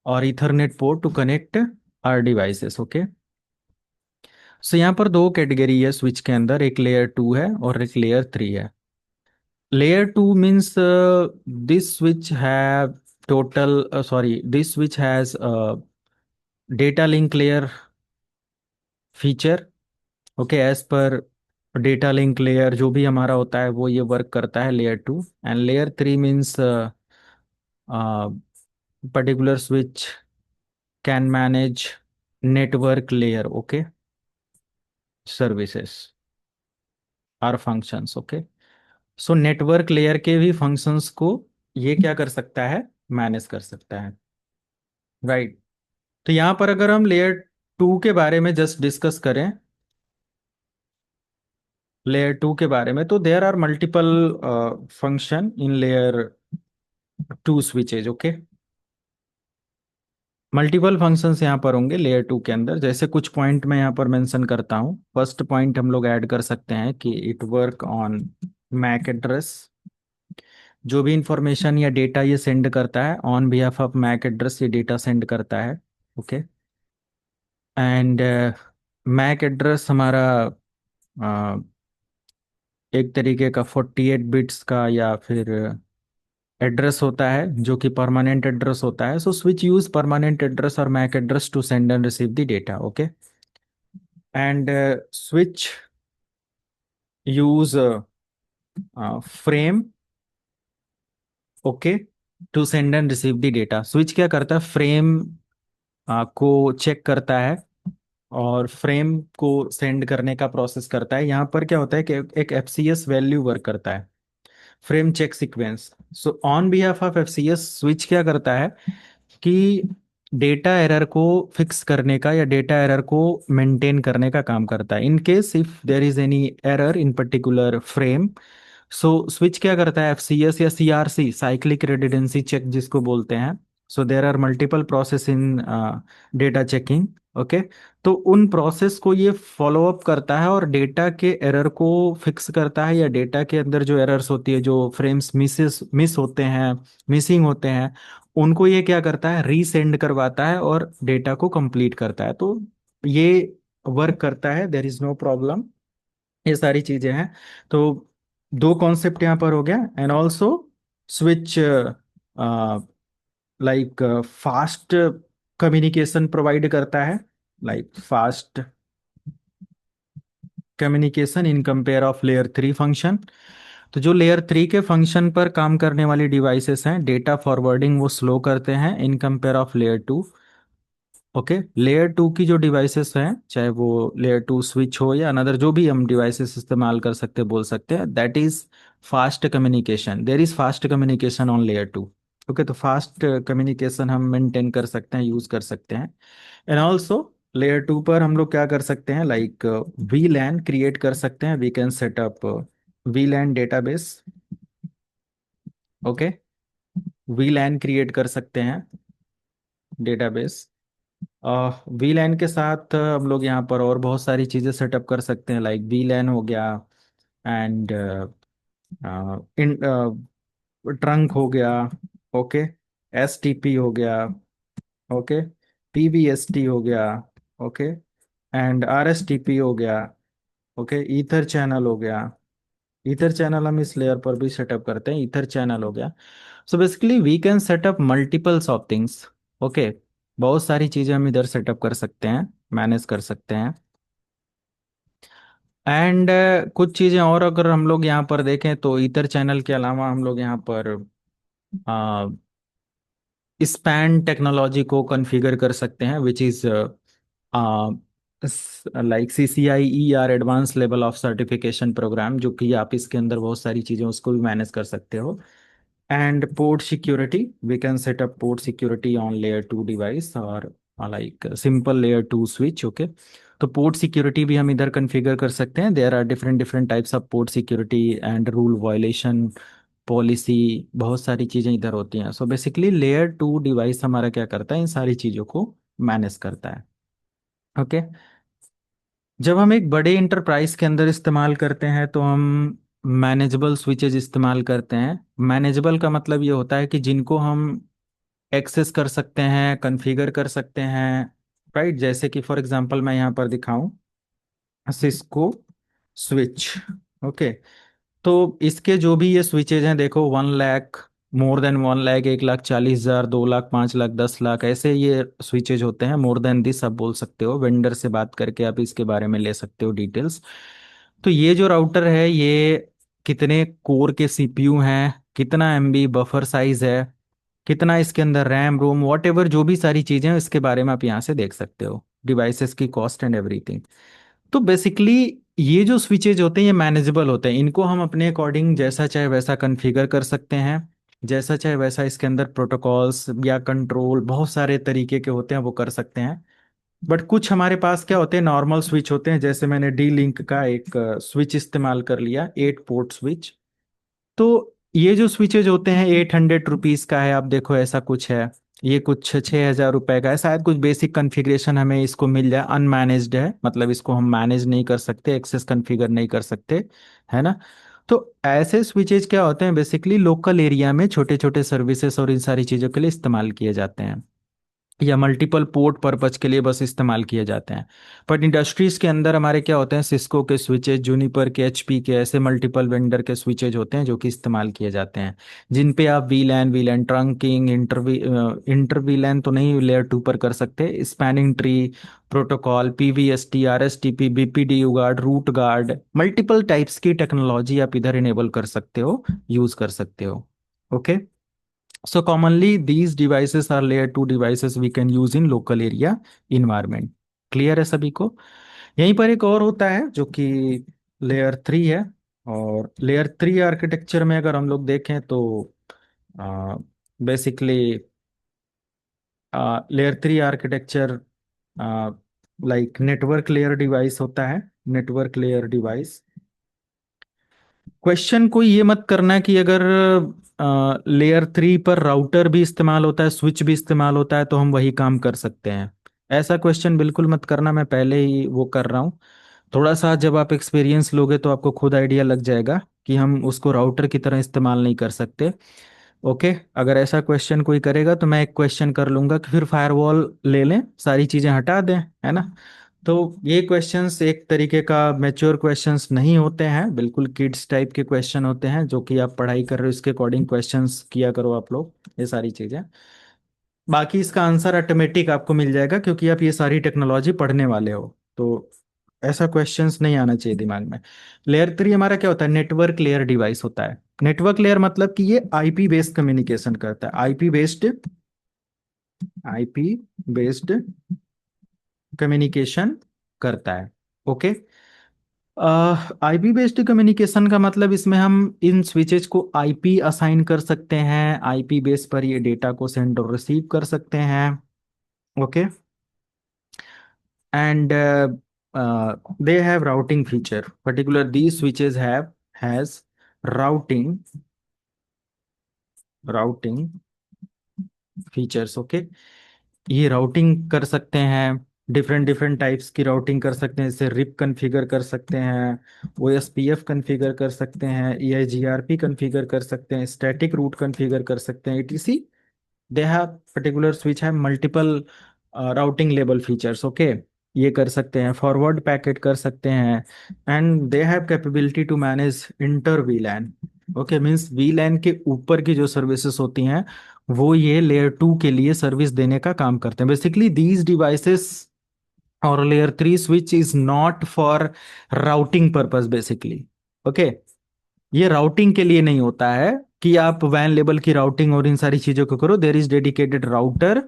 और ethernet port to connect our devices. Okay, so यहाँ पर दो कैटेगरी है स्विच के अंदर, एक लेयर 2 है और एक लेयर 3 है। Layer 2 means this switch have total, sorry, this switch has data link layer feature. Okay, as per data link layer जो भी हमारा होता है वो ये वर्क करता है layer 2। And layer 3 means particular switch can manage network layer, okay, services or functions। okay, so network layer के भी फंक्शंस को ये क्या कर सकता है, मैनेज कर सकता है, राइट। तो यहाँ पर अगर हम लेयर 2 के बारे में जस्ट डिस्कस करें, लेयर टू के बारे में, तो there are multiple function in layer two switches. Okay, multiple functions यहाँ पर होंगे लेयर टू के अंदर। जैसे कुछ पॉइंट मैं यहाँ पर मेंशन करता हूँ। फर्स्ट पॉइंट हम लोग ऐड कर सकते हैं कि it work on MAC address. जो भी इंफॉर्मेशन या डेटा ये सेंड करता है on behalf of MAC address, ये डेटा सेंड करता है। ओके, एंड मैक एड्रेस हमारा एक तरीके का 48 बिट्स का या फिर एड्रेस होता है जो कि परमानेंट एड्रेस होता है। So switch use permanent address और MAC address to send and receive the data. Okay, and switch use frame, okay, to send and receive the data. Switch क्या करता है, फ्रेम को चेक करता है और फ्रेम को सेंड करने का प्रोसेस करता है। यहाँ पर क्या होता है कि एक एफसीएस वैल्यू वर्क करता है, frame check sequence. So on behalf of FCS switch क्या करता है कि डेटा एरर को फिक्स करने का या डेटा एरर को मेंटेन करने का काम करता है। In case if there is any error in particular frame, so switch क्या करता है, एफसीएस या सीआरसी, साइक्लिक रिडंडेंसी चेक जिसको बोलते हैं। So there are multiple process in data checking. Okay, तो उन प्रोसेस को ये फॉलो अप करता है और डेटा के एरर को फिक्स करता है, या डेटा के अंदर जो एरर्स होती है, जो फ्रेम्स मिस होते हैं, मिसिंग होते हैं, उनको ये क्या करता है, रीसेंड करवाता है और डेटा को कंप्लीट करता है। तो ये वर्क करता है, देर इज नो प्रॉब्लम। ये सारी चीजें हैं। तो दो कॉन्सेप्ट यहाँ पर हो गया। And also switch like fast communication provide करता है, like fast communication in compare of layer three function. तो जो लेयर थ्री के फंक्शन पर काम करने वाली डिवाइसेस हैं, डेटा फॉरवर्डिंग वो स्लो करते हैं in compare of layer two. Okay, layer two की जो डिवाइसेस हैं, चाहे वो लेयर टू स्विच हो या अनदर जो भी हम डिवाइसेस इस्तेमाल कर सकते बोल सकते हैं, that is fast communication. There is fast communication on layer two. Okay, तो फास्ट कम्युनिकेशन हम मेंटेन कर सकते हैं, यूज कर सकते हैं। एंड ऑल्सो लेयर टू पर हम लोग क्या कर सकते हैं, लाइक वी लैन क्रिएट कर सकते हैं। We can set up VLAN database. Okay, VLAN create कर सकते हैं डेटाबेस। वीलैन के साथ हम लोग यहाँ पर और बहुत सारी चीज़ें सेटअप कर सकते हैं, लाइक वीलैन हो गया, एंड इन ट्रंक हो गया। ओके, एसटीपी हो गया। ओके, पीवीएसटी हो गया। ओके, एंड आरएसटीपी हो गया। ओके, ईथर चैनल हो गया। ईथर चैनल हम इस लेयर पर भी सेटअप करते हैं, ईथर चैनल हो गया। So basically we can setup multiples of things. Okay, बहुत सारी चीजें हम इधर सेटअप कर सकते हैं, मैनेज कर सकते हैं। एंड कुछ चीजें और अगर हम लोग यहाँ पर देखें तो ईथर चैनल के अलावा हम लोग यहाँ पर स्पैन टेक्नोलॉजी को कॉन्फ़िगर कर सकते हैं, which is like CCIE advance level of certification program, जो कि आप इसके अंदर बहुत सारी चीजें उसको भी मैनेज कर सकते हो। And port security, we can set up port security on layer 2 device or like simple layer 2 switch. Okay, तो पोर्ट सिक्योरिटी भी हम इधर कॉन्फ़िगर कर सकते हैं। There are different different types of port security and rule violation policy, बहुत सारी चीज़ें इधर होती हैं। So basically layer two device हमारा क्या करता है, इन सारी चीज़ों को मैनेज करता है। ओके, जब हम एक बड़े इंटरप्राइज के अंदर इस्तेमाल करते हैं तो हम मैनेजेबल स्विचेज इस्तेमाल करते हैं। मैनेजेबल का मतलब ये होता है कि जिनको हम एक्सेस कर सकते हैं, कॉन्फ़िगर कर सकते हैं, राइट। जैसे कि फॉर एग्जांपल मैं यहाँ पर दिखाऊं, सिस्को स्विच। ओके, तो इसके जो भी ये स्विचेज हैं, देखो 1 लाख, मोर देन 1 लाख, 1,40,000, 2 लाख, 5 लाख, 10 लाख, ऐसे ये स्विचेज होते हैं। मोर देन दिस आप बोल सकते हो, वेंडर से बात करके आप इसके बारे में ले सकते हो डिटेल्स। तो ये जो राउटर है, ये कितने कोर के सीपीयू हैं, कितना एमबी बफर साइज है, कितना इसके अंदर रैम रोम वॉट एवर, जो भी सारी चीज़ें हैं इसके बारे में आप यहाँ से देख सकते हो, डिवाइसेस की कॉस्ट एंड एवरीथिंग। तो बेसिकली ये जो स्विचेज होते हैं ये मैनेजेबल होते हैं। इनको हम अपने अकॉर्डिंग जैसा चाहे वैसा कॉन्फ़िगर कर सकते हैं, जैसा चाहे वैसा इसके अंदर प्रोटोकॉल्स या कंट्रोल बहुत सारे तरीके के होते हैं वो कर सकते हैं। बट कुछ हमारे पास क्या होते हैं, नॉर्मल स्विच होते हैं, जैसे मैंने डी लिंक का एक स्विच इस्तेमाल कर लिया, 8 पोर्ट स्विच। तो ये जो स्विचेज होते हैं 800 रुपीज का है, आप देखो ऐसा कुछ है। ये कुछ 6,000 रुपए का है, शायद कुछ बेसिक कॉन्फ़िगरेशन हमें इसको मिल जाए, अनमैनेज्ड है, मतलब इसको हम मैनेज नहीं कर सकते, एक्सेस कॉन्फ़िगर नहीं कर सकते, है ना। तो ऐसे स्विचेज क्या होते हैं, बेसिकली लोकल एरिया में छोटे छोटे सर्विसेज और इन सारी चीज़ों के लिए इस्तेमाल किए जाते हैं, या मल्टीपल पोर्ट पर्पज के लिए बस इस्तेमाल किए जाते हैं। बट इंडस्ट्रीज के अंदर हमारे क्या होते हैं, सिस्को के स्विचेज, जूनिपर के, एचपी के, ऐसे मल्टीपल वेंडर के स्विचेज होते हैं जो कि इस्तेमाल किए जाते हैं, जिन पे आप वीलैन ट्रंकिंग, इंटर वीलैन तो नहीं, लेयर 2 पर कर सकते, spanning tree protocol, PVST, RSTP, BPD guard, root guard, multiple types की टेक्नोलॉजी आप इधर इनेबल कर सकते हो, यूज कर सकते हो। Okay, so commonly these devices are layer 2 devices we can use in local area environment। Clear है सभी को। यहीं पर एक और होता है जो कि लेयर 3 है। और लेयर 3 आर्किटेक्चर में अगर हम लोग देखें तो basically layer 3 architecture like network layer device होता है, नेटवर्क लेयर डिवाइस। क्वेश्चन कोई ये मत करना कि अगर लेयर 3 पर राउटर भी इस्तेमाल होता है, स्विच भी इस्तेमाल होता है, तो हम वही काम कर सकते हैं। ऐसा क्वेश्चन बिल्कुल मत करना, मैं पहले ही वो कर रहा हूँ। थोड़ा सा जब आप एक्सपीरियंस लोगे तो आपको खुद आइडिया लग जाएगा कि हम उसको राउटर की तरह इस्तेमाल नहीं कर सकते। ओके, अगर ऐसा क्वेश्चन कोई करेगा तो मैं एक क्वेश्चन कर लूंगा कि फिर फायरवॉल ले लें, सारी चीजें हटा दें, है ना। तो ये क्वेश्चंस एक तरीके का मैच्योर क्वेश्चंस नहीं होते हैं, बिल्कुल किड्स टाइप के क्वेश्चन होते हैं, जो कि आप पढ़ाई कर रहे हो इसके अकॉर्डिंग क्वेश्चंस किया करो आप लोग, ये सारी चीजें। बाकी इसका आंसर ऑटोमेटिक आपको मिल जाएगा क्योंकि आप ये सारी टेक्नोलॉजी पढ़ने वाले हो, तो ऐसा क्वेश्चंस नहीं आना चाहिए दिमाग में। लेयर 3 हमारा क्या होता है, नेटवर्क लेयर डिवाइस होता है। नेटवर्क लेयर मतलब कि ये आईपी बेस्ड कम्युनिकेशन करता है, आईपी बेस्ड कम्युनिकेशन करता है। ओके, आईपी बेस्ड कम्युनिकेशन का मतलब इसमें हम इन स्विचेज को आईपी असाइन कर सकते हैं, आईपी बेस पर ये डेटा को सेंड और रिसीव कर सकते हैं। Okay, and they have routing feature, particular these switches have has routing features. Okay, ये राउटिंग कर सकते हैं, डिफरेंट डिफरेंट टाइप्स की राउटिंग कर सकते हैं, जैसे रिप कॉन्फ़िगर कर सकते हैं, ओएसपीएफ कॉन्फ़िगर कर सकते हैं, ईआईजीआरपी कॉन्फ़िगर कर सकते हैं, स्टैटिक रूट कॉन्फ़िगर कर सकते हैं, etc. They have particular switch है multiple routing label features. Okay, ये कर सकते हैं, फॉरवर्ड पैकेट कर सकते हैं, and they have capability to manage inter VLAN. Okay, means VLAN के ऊपर की जो सर्विसेज होती हैं वो ये लेयर 2 के लिए सर्विस देने का काम करते हैं। बेसिकली दीज डिवाइसेस और layer 3 switch is not for routing purpose basically. Okay, ये राउटिंग के लिए नहीं होता है कि आप वैन लेवल की राउटिंग और इन सारी चीजों को करो, there is dedicated router.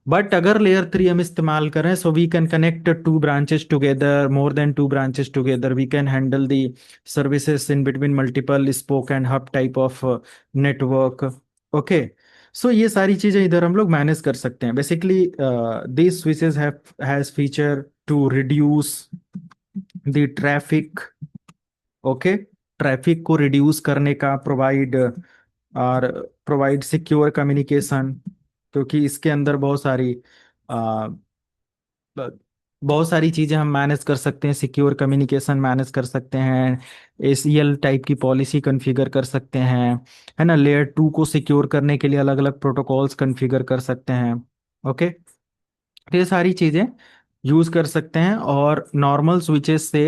But अगर लेयर 3 हम इस्तेमाल करें, so we can connect 2 branches together, more than 2 branches together, we can handle the services in between multiple spoke and hub type of network. Okay, so ये सारी चीजें इधर हम लोग मैनेज कर सकते हैं। Basically this switches has feature to reduce the traffic. Okay, traffic को रिड्यूस करने का, और प्रोवाइड सिक्योर कम्युनिकेशन, क्योंकि इसके अंदर आ, बहुत सारी चीजें हम मैनेज कर सकते हैं, सिक्योर कम्युनिकेशन मैनेज कर सकते हैं, एसीएल टाइप की पॉलिसी कॉन्फ़िगर कर सकते हैं, है ना। लेयर 2 को सिक्योर करने के लिए अलग अलग प्रोटोकॉल्स कॉन्फ़िगर कर सकते हैं। ओके, तो ये सारी चीजें यूज कर सकते हैं, और नॉर्मल स्विचेस से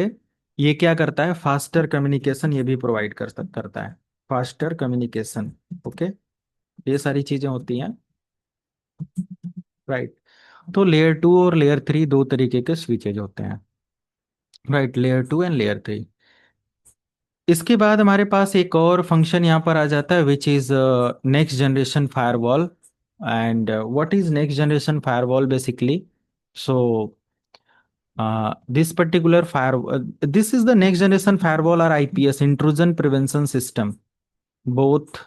ये क्या करता है, फास्टर कम्युनिकेशन ये भी प्रोवाइड करता है, फास्टर कम्युनिकेशन। ओके, ये सारी चीजें होती हैं, राइट। तो लेयर 2 और लेयर 3 दो तरीके के स्विचेज होते हैं, राइट, लेयर 2 एंड लेयर 3। इसके बाद हमारे पास एक और फंक्शन यहाँ पर आ जाता है, which is next generation firewall. And what is next generation firewall basically? So this particular this is the next generation firewall or IPS, intrusion prevention system, both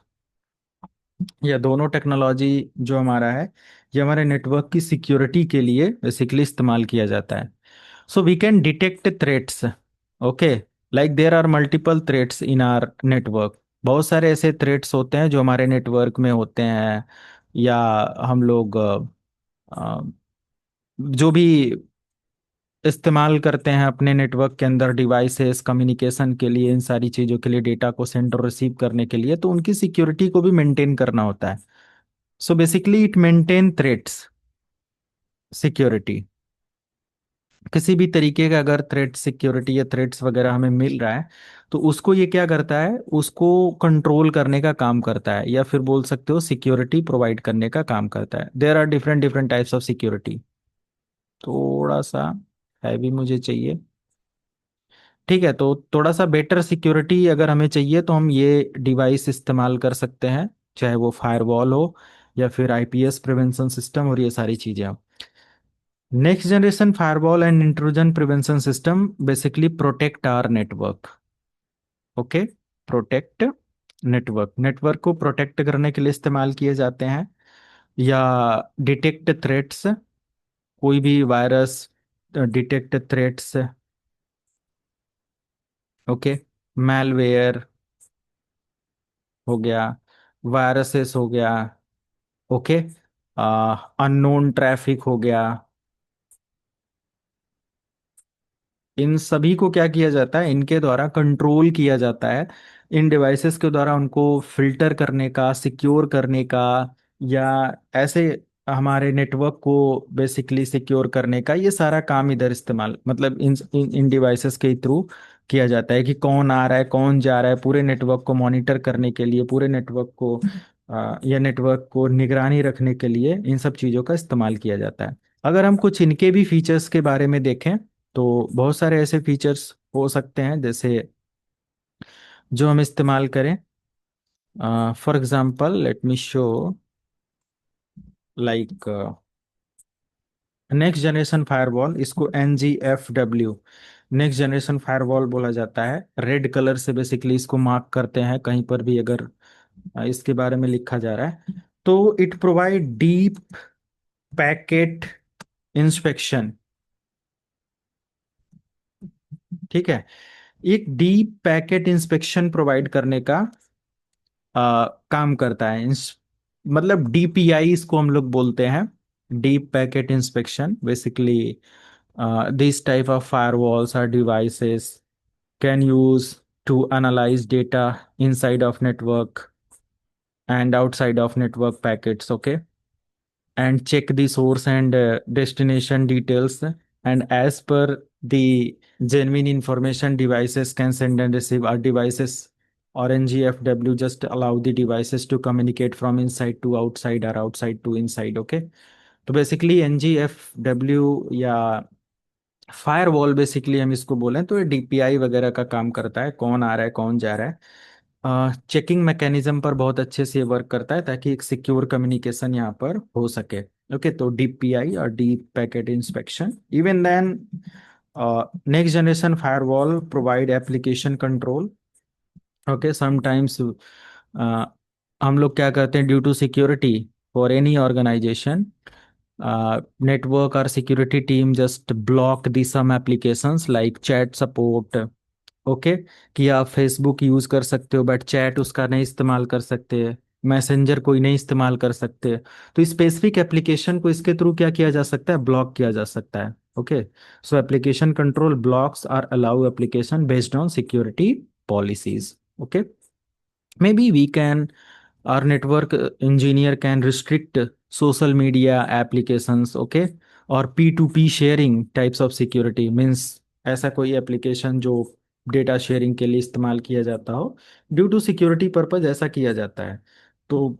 या दोनों टेक्नोलॉजी जो हमारा है, ये हमारे नेटवर्क की सिक्योरिटी के लिए बेसिकली इस्तेमाल किया जाता है। So we can detect threats, okay, like there are multiple threats in our network. बहुत सारे ऐसे थ्रेट्स होते हैं जो हमारे नेटवर्क में होते हैं, या हम लोग जो भी इस्तेमाल करते हैं अपने नेटवर्क के अंदर डिवाइसेस कम्युनिकेशन के लिए, इन सारी चीज़ों के लिए, डेटा को सेंड और रिसीव करने के लिए, तो उनकी सिक्योरिटी को भी मेंटेन करना होता है। So basically it maintain threats security. किसी भी तरीके का अगर थ्रेट सिक्योरिटी या थ्रेट्स वगैरह हमें मिल रहा है, तो उसको ये क्या करता है, उसको कंट्रोल करने का काम करता है, या फिर बोल सकते हो सिक्योरिटी प्रोवाइड करने का काम करता है। There are different different types of security. थोड़ा सा हैवी मुझे चाहिए, ठीक है। तो थोड़ा सा बेटर सिक्योरिटी अगर हमें चाहिए तो हम ये डिवाइस इस्तेमाल कर सकते हैं, चाहे वो फायरवॉल हो या फिर आईपीएस प्रिवेंशन सिस्टम और ये सारी चीजें हो। Next generation firewall and intrusion prevention system basically protect our network, okay, protect network, network को प्रोटेक्ट करने के लिए इस्तेमाल किए जाते हैं, या डिटेक्ट थ्रेट्स, कोई भी virus, detect threats, okay, malware हो गया, वायरसेस हो गया, ओके, अननोन ट्रैफिक हो गया। इन सभी को क्या किया जाता है, इनके द्वारा कंट्रोल किया जाता है, इन डिवाइसेस के द्वारा उनको फिल्टर करने का, सिक्योर करने का, या ऐसे हमारे नेटवर्क को बेसिकली सिक्योर करने का, ये सारा काम इधर इस्तेमाल मतलब इन डिवाइसेस के थ्रू किया जाता है, कि कौन आ रहा है कौन जा रहा है, पूरे नेटवर्क को मॉनिटर करने के लिए, पूरे नेटवर्क को या नेटवर्क को निगरानी रखने के लिए इन सब चीज़ों का इस्तेमाल किया जाता है। अगर हम कुछ इनके भी फीचर्स के बारे में देखें, तो बहुत सारे ऐसे फीचर्स हो सकते हैं जैसे जो हम इस्तेमाल करें। For example let me show, like next generation firewall, इसको NGFW नेक्स्ट जनरेशन फायरवॉल बोला जाता है। रेड कलर से बेसिकली इसको मार्क करते हैं कहीं पर भी अगर इसके बारे में लिखा जा रहा है। तो it provide deep packet inspection, ठीक है, एक डीप पैकेट इंस्पेक्शन प्रोवाइड करने का काम करता है। मतलब DPI इसको हम लोग बोलते हैं, deep packet inspection. Basically this type of firewalls are devices can use to analyse data inside of network and outside of network packets, okay, and check the source and destination details, and as per the genuine information devices can send and receive. Our devices or NGFW just allow the devices to communicate from inside to outside or outside to inside, okay। तो basically NGFW या firewall basically हम इसको बोलें तो ये DPI वगैरह का काम करता है, कौन आ रहा है कौन जा रहा है, चेकिंग मैकेनिज्म पर बहुत अच्छे से वर्क करता है, ताकि एक सिक्योर कम्युनिकेशन यहाँ पर हो सके, ओके। तो DPI और deep packet inspection. Even then next generation firewall provide application control, okay. Sometimes हम लोग क्या करते हैं, due to security for any organisation, network or security team just block the some applications like chat support, okay, कि आप Facebook use कर सकते हो बट चैट उसका नहीं इस्तेमाल कर सकते, मैसेंजर कोई नहीं इस्तेमाल कर सकते। तो स्पेसिफिक एप्लीकेशन को इसके थ्रू क्या किया जा सकता है, ब्लॉक किया जा सकता है, okay. So application control blocks or allow application based on security policies, okay. maybe we can, our network engineer can restrict social media applications, okay, और P2P sharing types of security means ऐसा कोई application जो data sharing के लिए इस्तेमाल किया जाता हो, ड्यू टू सिक्योरिटी पर्पज ऐसा किया जाता है। तो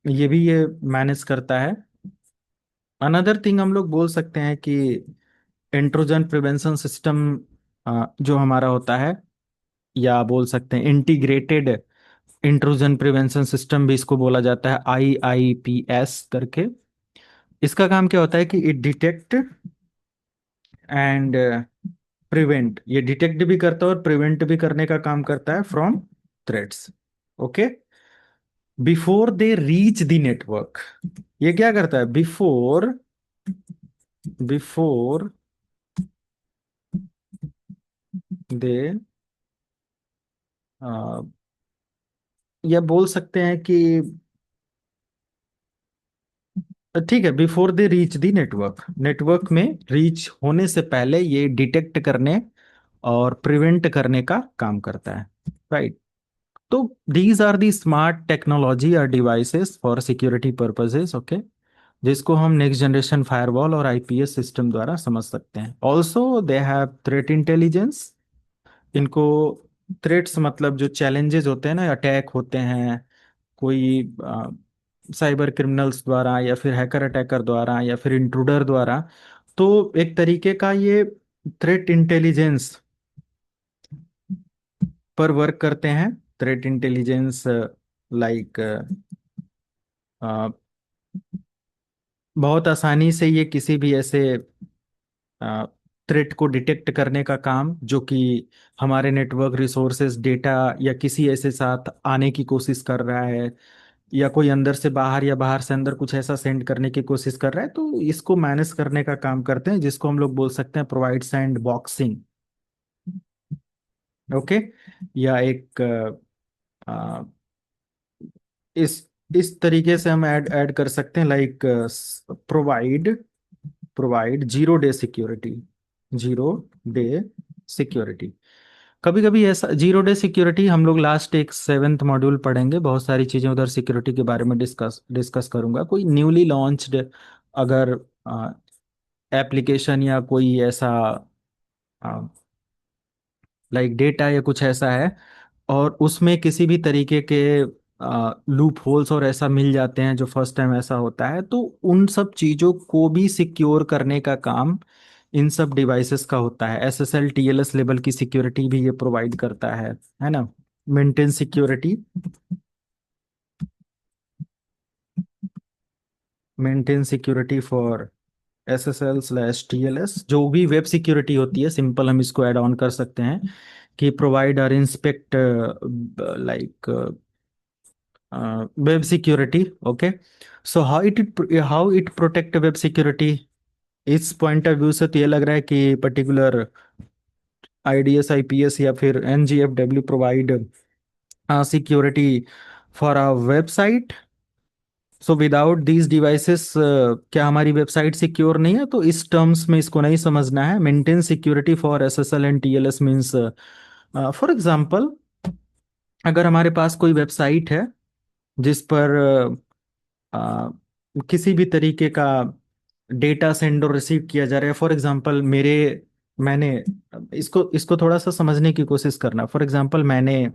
ये भी ये मैनेज करता है। अनदर थिंग हम लोग बोल सकते हैं कि इंट्रोजन प्रिवेंशन सिस्टम जो हमारा होता है, या बोल सकते हैं इंटीग्रेटेड इंट्रूजन प्रिवेंशन सिस्टम भी इसको बोला जाता है, IIPS करके। इसका काम क्या होता है कि इट डिटेक्ट एंड प्रिवेंट, ये डिटेक्ट भी करता है और प्रिवेंट भी करने का काम करता है from threats, okay. Before they reach the network, ये क्या करता है? बिफोर बिफोर दे, या बोल सकते हैं कि ठीक है, before they reach the network, network में रीच होने से पहले ये डिटेक्ट करने और प्रिवेंट करने का काम करता है, राइट? तो these are the smart technology और devices for security purposes, okay, जिसको हम नेक्स्ट जनरेशन फायरवॉल और आईपीएस सिस्टम द्वारा समझ सकते हैं। Also they have threat intelligence, इनको थ्रेट्स मतलब जो चैलेंजेस होते हैं ना, अटैक होते हैं कोई साइबर क्रिमिनल्स द्वारा या फिर हैकर अटैकर द्वारा या फिर इंट्रूडर द्वारा, तो एक तरीके का ये थ्रेट इंटेलिजेंस पर वर्क करते हैं। थ्रेट इंटेलिजेंस लाइक बहुत आसानी से ये किसी भी ऐसे थ्रेट को डिटेक्ट करने का काम जो कि हमारे नेटवर्क रिसोर्सेज डेटा या किसी ऐसे साथ आने की कोशिश कर रहा है, या कोई अंदर से बाहर या बाहर से अंदर कुछ ऐसा सेंड करने की कोशिश कर रहा है, तो इसको मैनेज करने का काम करते हैं, जिसको हम लोग बोल सकते हैं प्रोवाइड सैंड बॉक्सिंग, ओके। या एक अ, इस तरीके से हम ऐड ऐड कर सकते हैं, like provide provide zero day security, zero day security. कभी कभी ऐसा जीरो डे सिक्योरिटी हम लोग लास्ट एक 7th मॉड्यूल पढ़ेंगे, बहुत सारी चीजें उधर सिक्योरिटी के बारे में डिस्कस डिस्कस करूंगा। कोई न्यूली लॉन्च्ड अगर एप्लीकेशन या कोई ऐसा लाइक डेटा या कुछ ऐसा है, और उसमें किसी भी तरीके के लूप होल्स और ऐसा मिल जाते हैं, जो फर्स्ट टाइम ऐसा होता है, तो उन सब चीजों को भी सिक्योर करने का काम इन सब डिवाइसेस का होता है। एसएसएल टीएलएस लेवल की सिक्योरिटी भी ये प्रोवाइड करता है ना? Maintain security, maintain security for SSL slash TLS, जो भी वेब सिक्योरिटी होती है, सिंपल हम इसको ऐड ऑन कर सकते हैं कि प्रोवाइड और inspect like web security, okay. So how it protect web security, इस पॉइंट ऑफ व्यू से तो ये लग रहा है कि पर्टिकुलर आईडीएस आईपीएस या फिर NGFW provide security for a website. So without these devices क्या हमारी वेबसाइट सिक्योर नहीं है? तो इस टर्म्स में इसको नहीं समझना है। Maintain security for SSL and TLS means, for example, अगर हमारे पास कोई वेबसाइट है जिस पर किसी भी तरीके का डेटा सेंड और रिसीव किया जा रहा है, फॉर एग्जांपल मैंने इसको इसको थोड़ा सा समझने की कोशिश करना। फॉर एग्जांपल, मैंने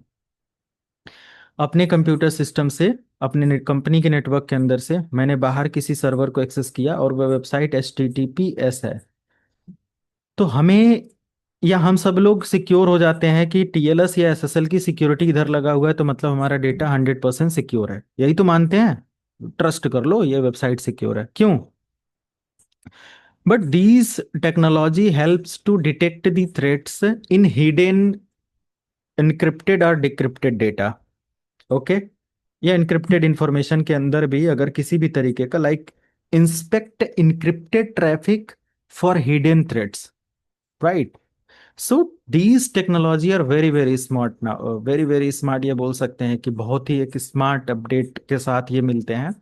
अपने कंप्यूटर सिस्टम से, अपने कंपनी के नेटवर्क के अंदर से मैंने बाहर किसी सर्वर को एक्सेस किया और वह वेबसाइट HTTPS है, तो हमें या हम सब लोग सिक्योर हो जाते हैं कि टीएलएस या एसएसएल की सिक्योरिटी इधर लगा हुआ है, तो मतलब हमारा डेटा 100% सिक्योर है, यही तो मानते हैं, ट्रस्ट कर लो ये वेबसाइट सिक्योर है, क्यों? But these technology helps to detect the threats in hidden encrypted और डिक्रिप्टेड डेटा, ओके। या इनक्रिप्टेड इंफॉर्मेशन के अंदर भी अगर किसी भी तरीके का, like inspect encrypted traffic for hidden threats, right? So these technology are very very smart now, very very smart, ये बोल सकते हैं कि बहुत ही एक स्मार्ट अपडेट के साथ ये मिलते हैं।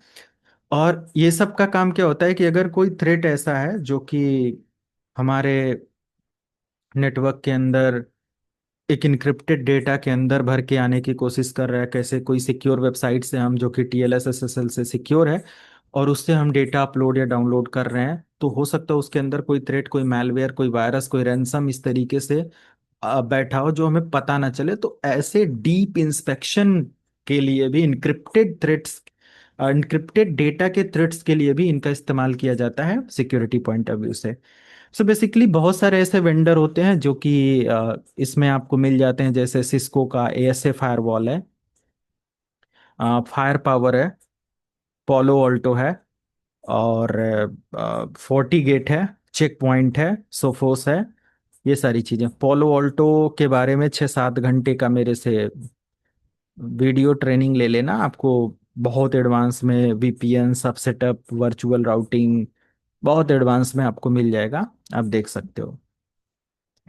और ये सब का काम क्या होता है कि अगर कोई थ्रेट ऐसा है जो कि हमारे नेटवर्क के अंदर एक इनक्रिप्टेड डेटा के अंदर भर के आने की कोशिश कर रहा है, कैसे कोई सिक्योर वेबसाइट से हम, जो कि टीएलएस एसएसएल से सिक्योर है, और उससे हम डेटा अपलोड या डाउनलोड कर रहे हैं, तो हो सकता है उसके अंदर कोई थ्रेट, कोई मैलवेयर, कोई वायरस, कोई रैंसम इस तरीके से बैठा हो जो हमें पता ना चले। तो ऐसे डीप इंस्पेक्शन के लिए भी इनक्रिप्टेड थ्रेट्स, इनक्रिप्टेड डेटा के थ्रेट्स के लिए भी इनका इस्तेमाल किया जाता है सिक्योरिटी पॉइंट ऑफ व्यू से। सो बेसिकली बहुत सारे ऐसे वेंडर होते हैं जो कि इसमें आपको मिल जाते हैं, जैसे सिस्को का ASA फायरवॉल है, फायर पावर है, पोलो ऑल्टो है, और फोर्टीगेट है, चेक पॉइंट है, सोफोस है। ये सारी चीजें, पोलो ऑल्टो के बारे में 6-7 घंटे का मेरे से वीडियो ट्रेनिंग ले लेना, आपको बहुत एडवांस में वीपीएन, सब सेटअप, वर्चुअल राउटिंग, बहुत एडवांस में आपको मिल जाएगा। आप देख सकते हो,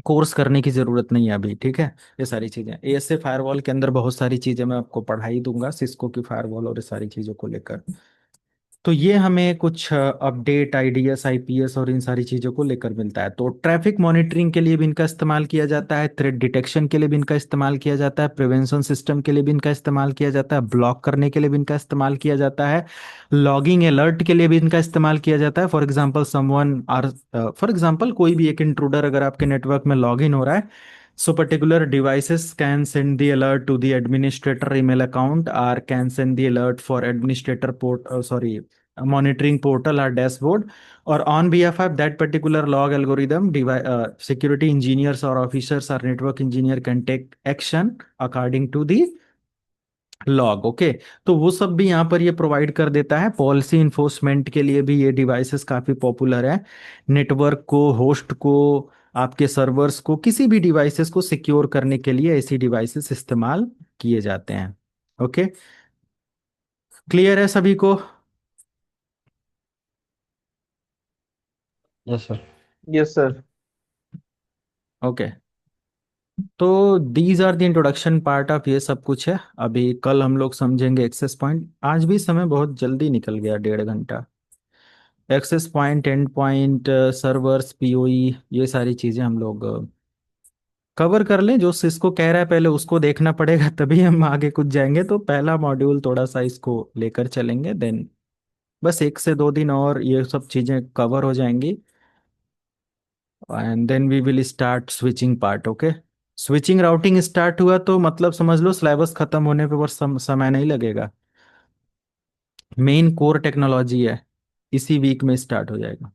कोर्स करने की जरूरत नहीं है अभी, ठीक है। ये सारी चीजें एएसए फायरवॉल के अंदर बहुत सारी चीजें मैं आपको पढ़ाई दूंगा, सिस्को की फायरवॉल और ये सारी चीजों को लेकर। तो ये हमें कुछ अपडेट आईडीएस आईपीएस और इन सारी चीज़ों को लेकर मिलता है। तो ट्रैफिक मॉनिटरिंग के लिए भी इनका इस्तेमाल किया जाता है, थ्रेट डिटेक्शन के लिए भी इनका इस्तेमाल किया जाता है, प्रिवेंशन सिस्टम के लिए भी इनका इस्तेमाल किया जाता है, ब्लॉक करने के लिए भी इनका इस्तेमाल किया जाता है, लॉगिंग अलर्ट के लिए भी इनका इस्तेमाल किया जाता है। फॉर एग्जाम्पल कोई भी एक इंट्रूडर अगर आपके नेटवर्क में लॉग इन हो रहा है, so particular devices can send the alert to the administrator email account or can send the alert for administrator monitoring portal or dashboard, or on behalf of that particular log algorithm, security engineers or officers or network engineer can take action according to the log. Okay, तो वो सब भी यहाँ पर ये provide कर देता है। पॉलिसी इन्फोर्समेंट के लिए भी ये डिवाइसेस काफ़ी पॉपुलर है। नेटवर्क को, होस्ट को, आपके सर्वर्स को, किसी भी डिवाइसेस को सिक्योर करने के लिए ऐसी डिवाइसेस इस्तेमाल किए जाते हैं। ओके, क्लियर है सभी को? Yes sir. Yes sir. Okay, तो these are the introduction part of ये सब कुछ है। अभी कल हम लोग समझेंगे एक्सेस पॉइंट। आज भी समय बहुत जल्दी निकल गया, 1.5 घंटा। Access point, end point, servers, POE, ये सारी चीजें हम लोग कवर कर लें। जो सिस्को कह रहा है पहले उसको देखना पड़ेगा, तभी हम आगे कुछ जाएंगे। तो पहला मॉड्यूल थोड़ा सा इसको लेकर चलेंगे, देन बस 1 से 2 दिन और ये सब चीजें कवर हो जाएंगी, and then we will start switching part. Okay, switching routing start हुआ तो मतलब समझ लो सिलेबस खत्म होने पे बस समय नहीं लगेगा। मेन कोर टेक्नोलॉजी है, इसी वीक में स्टार्ट हो जाएगा।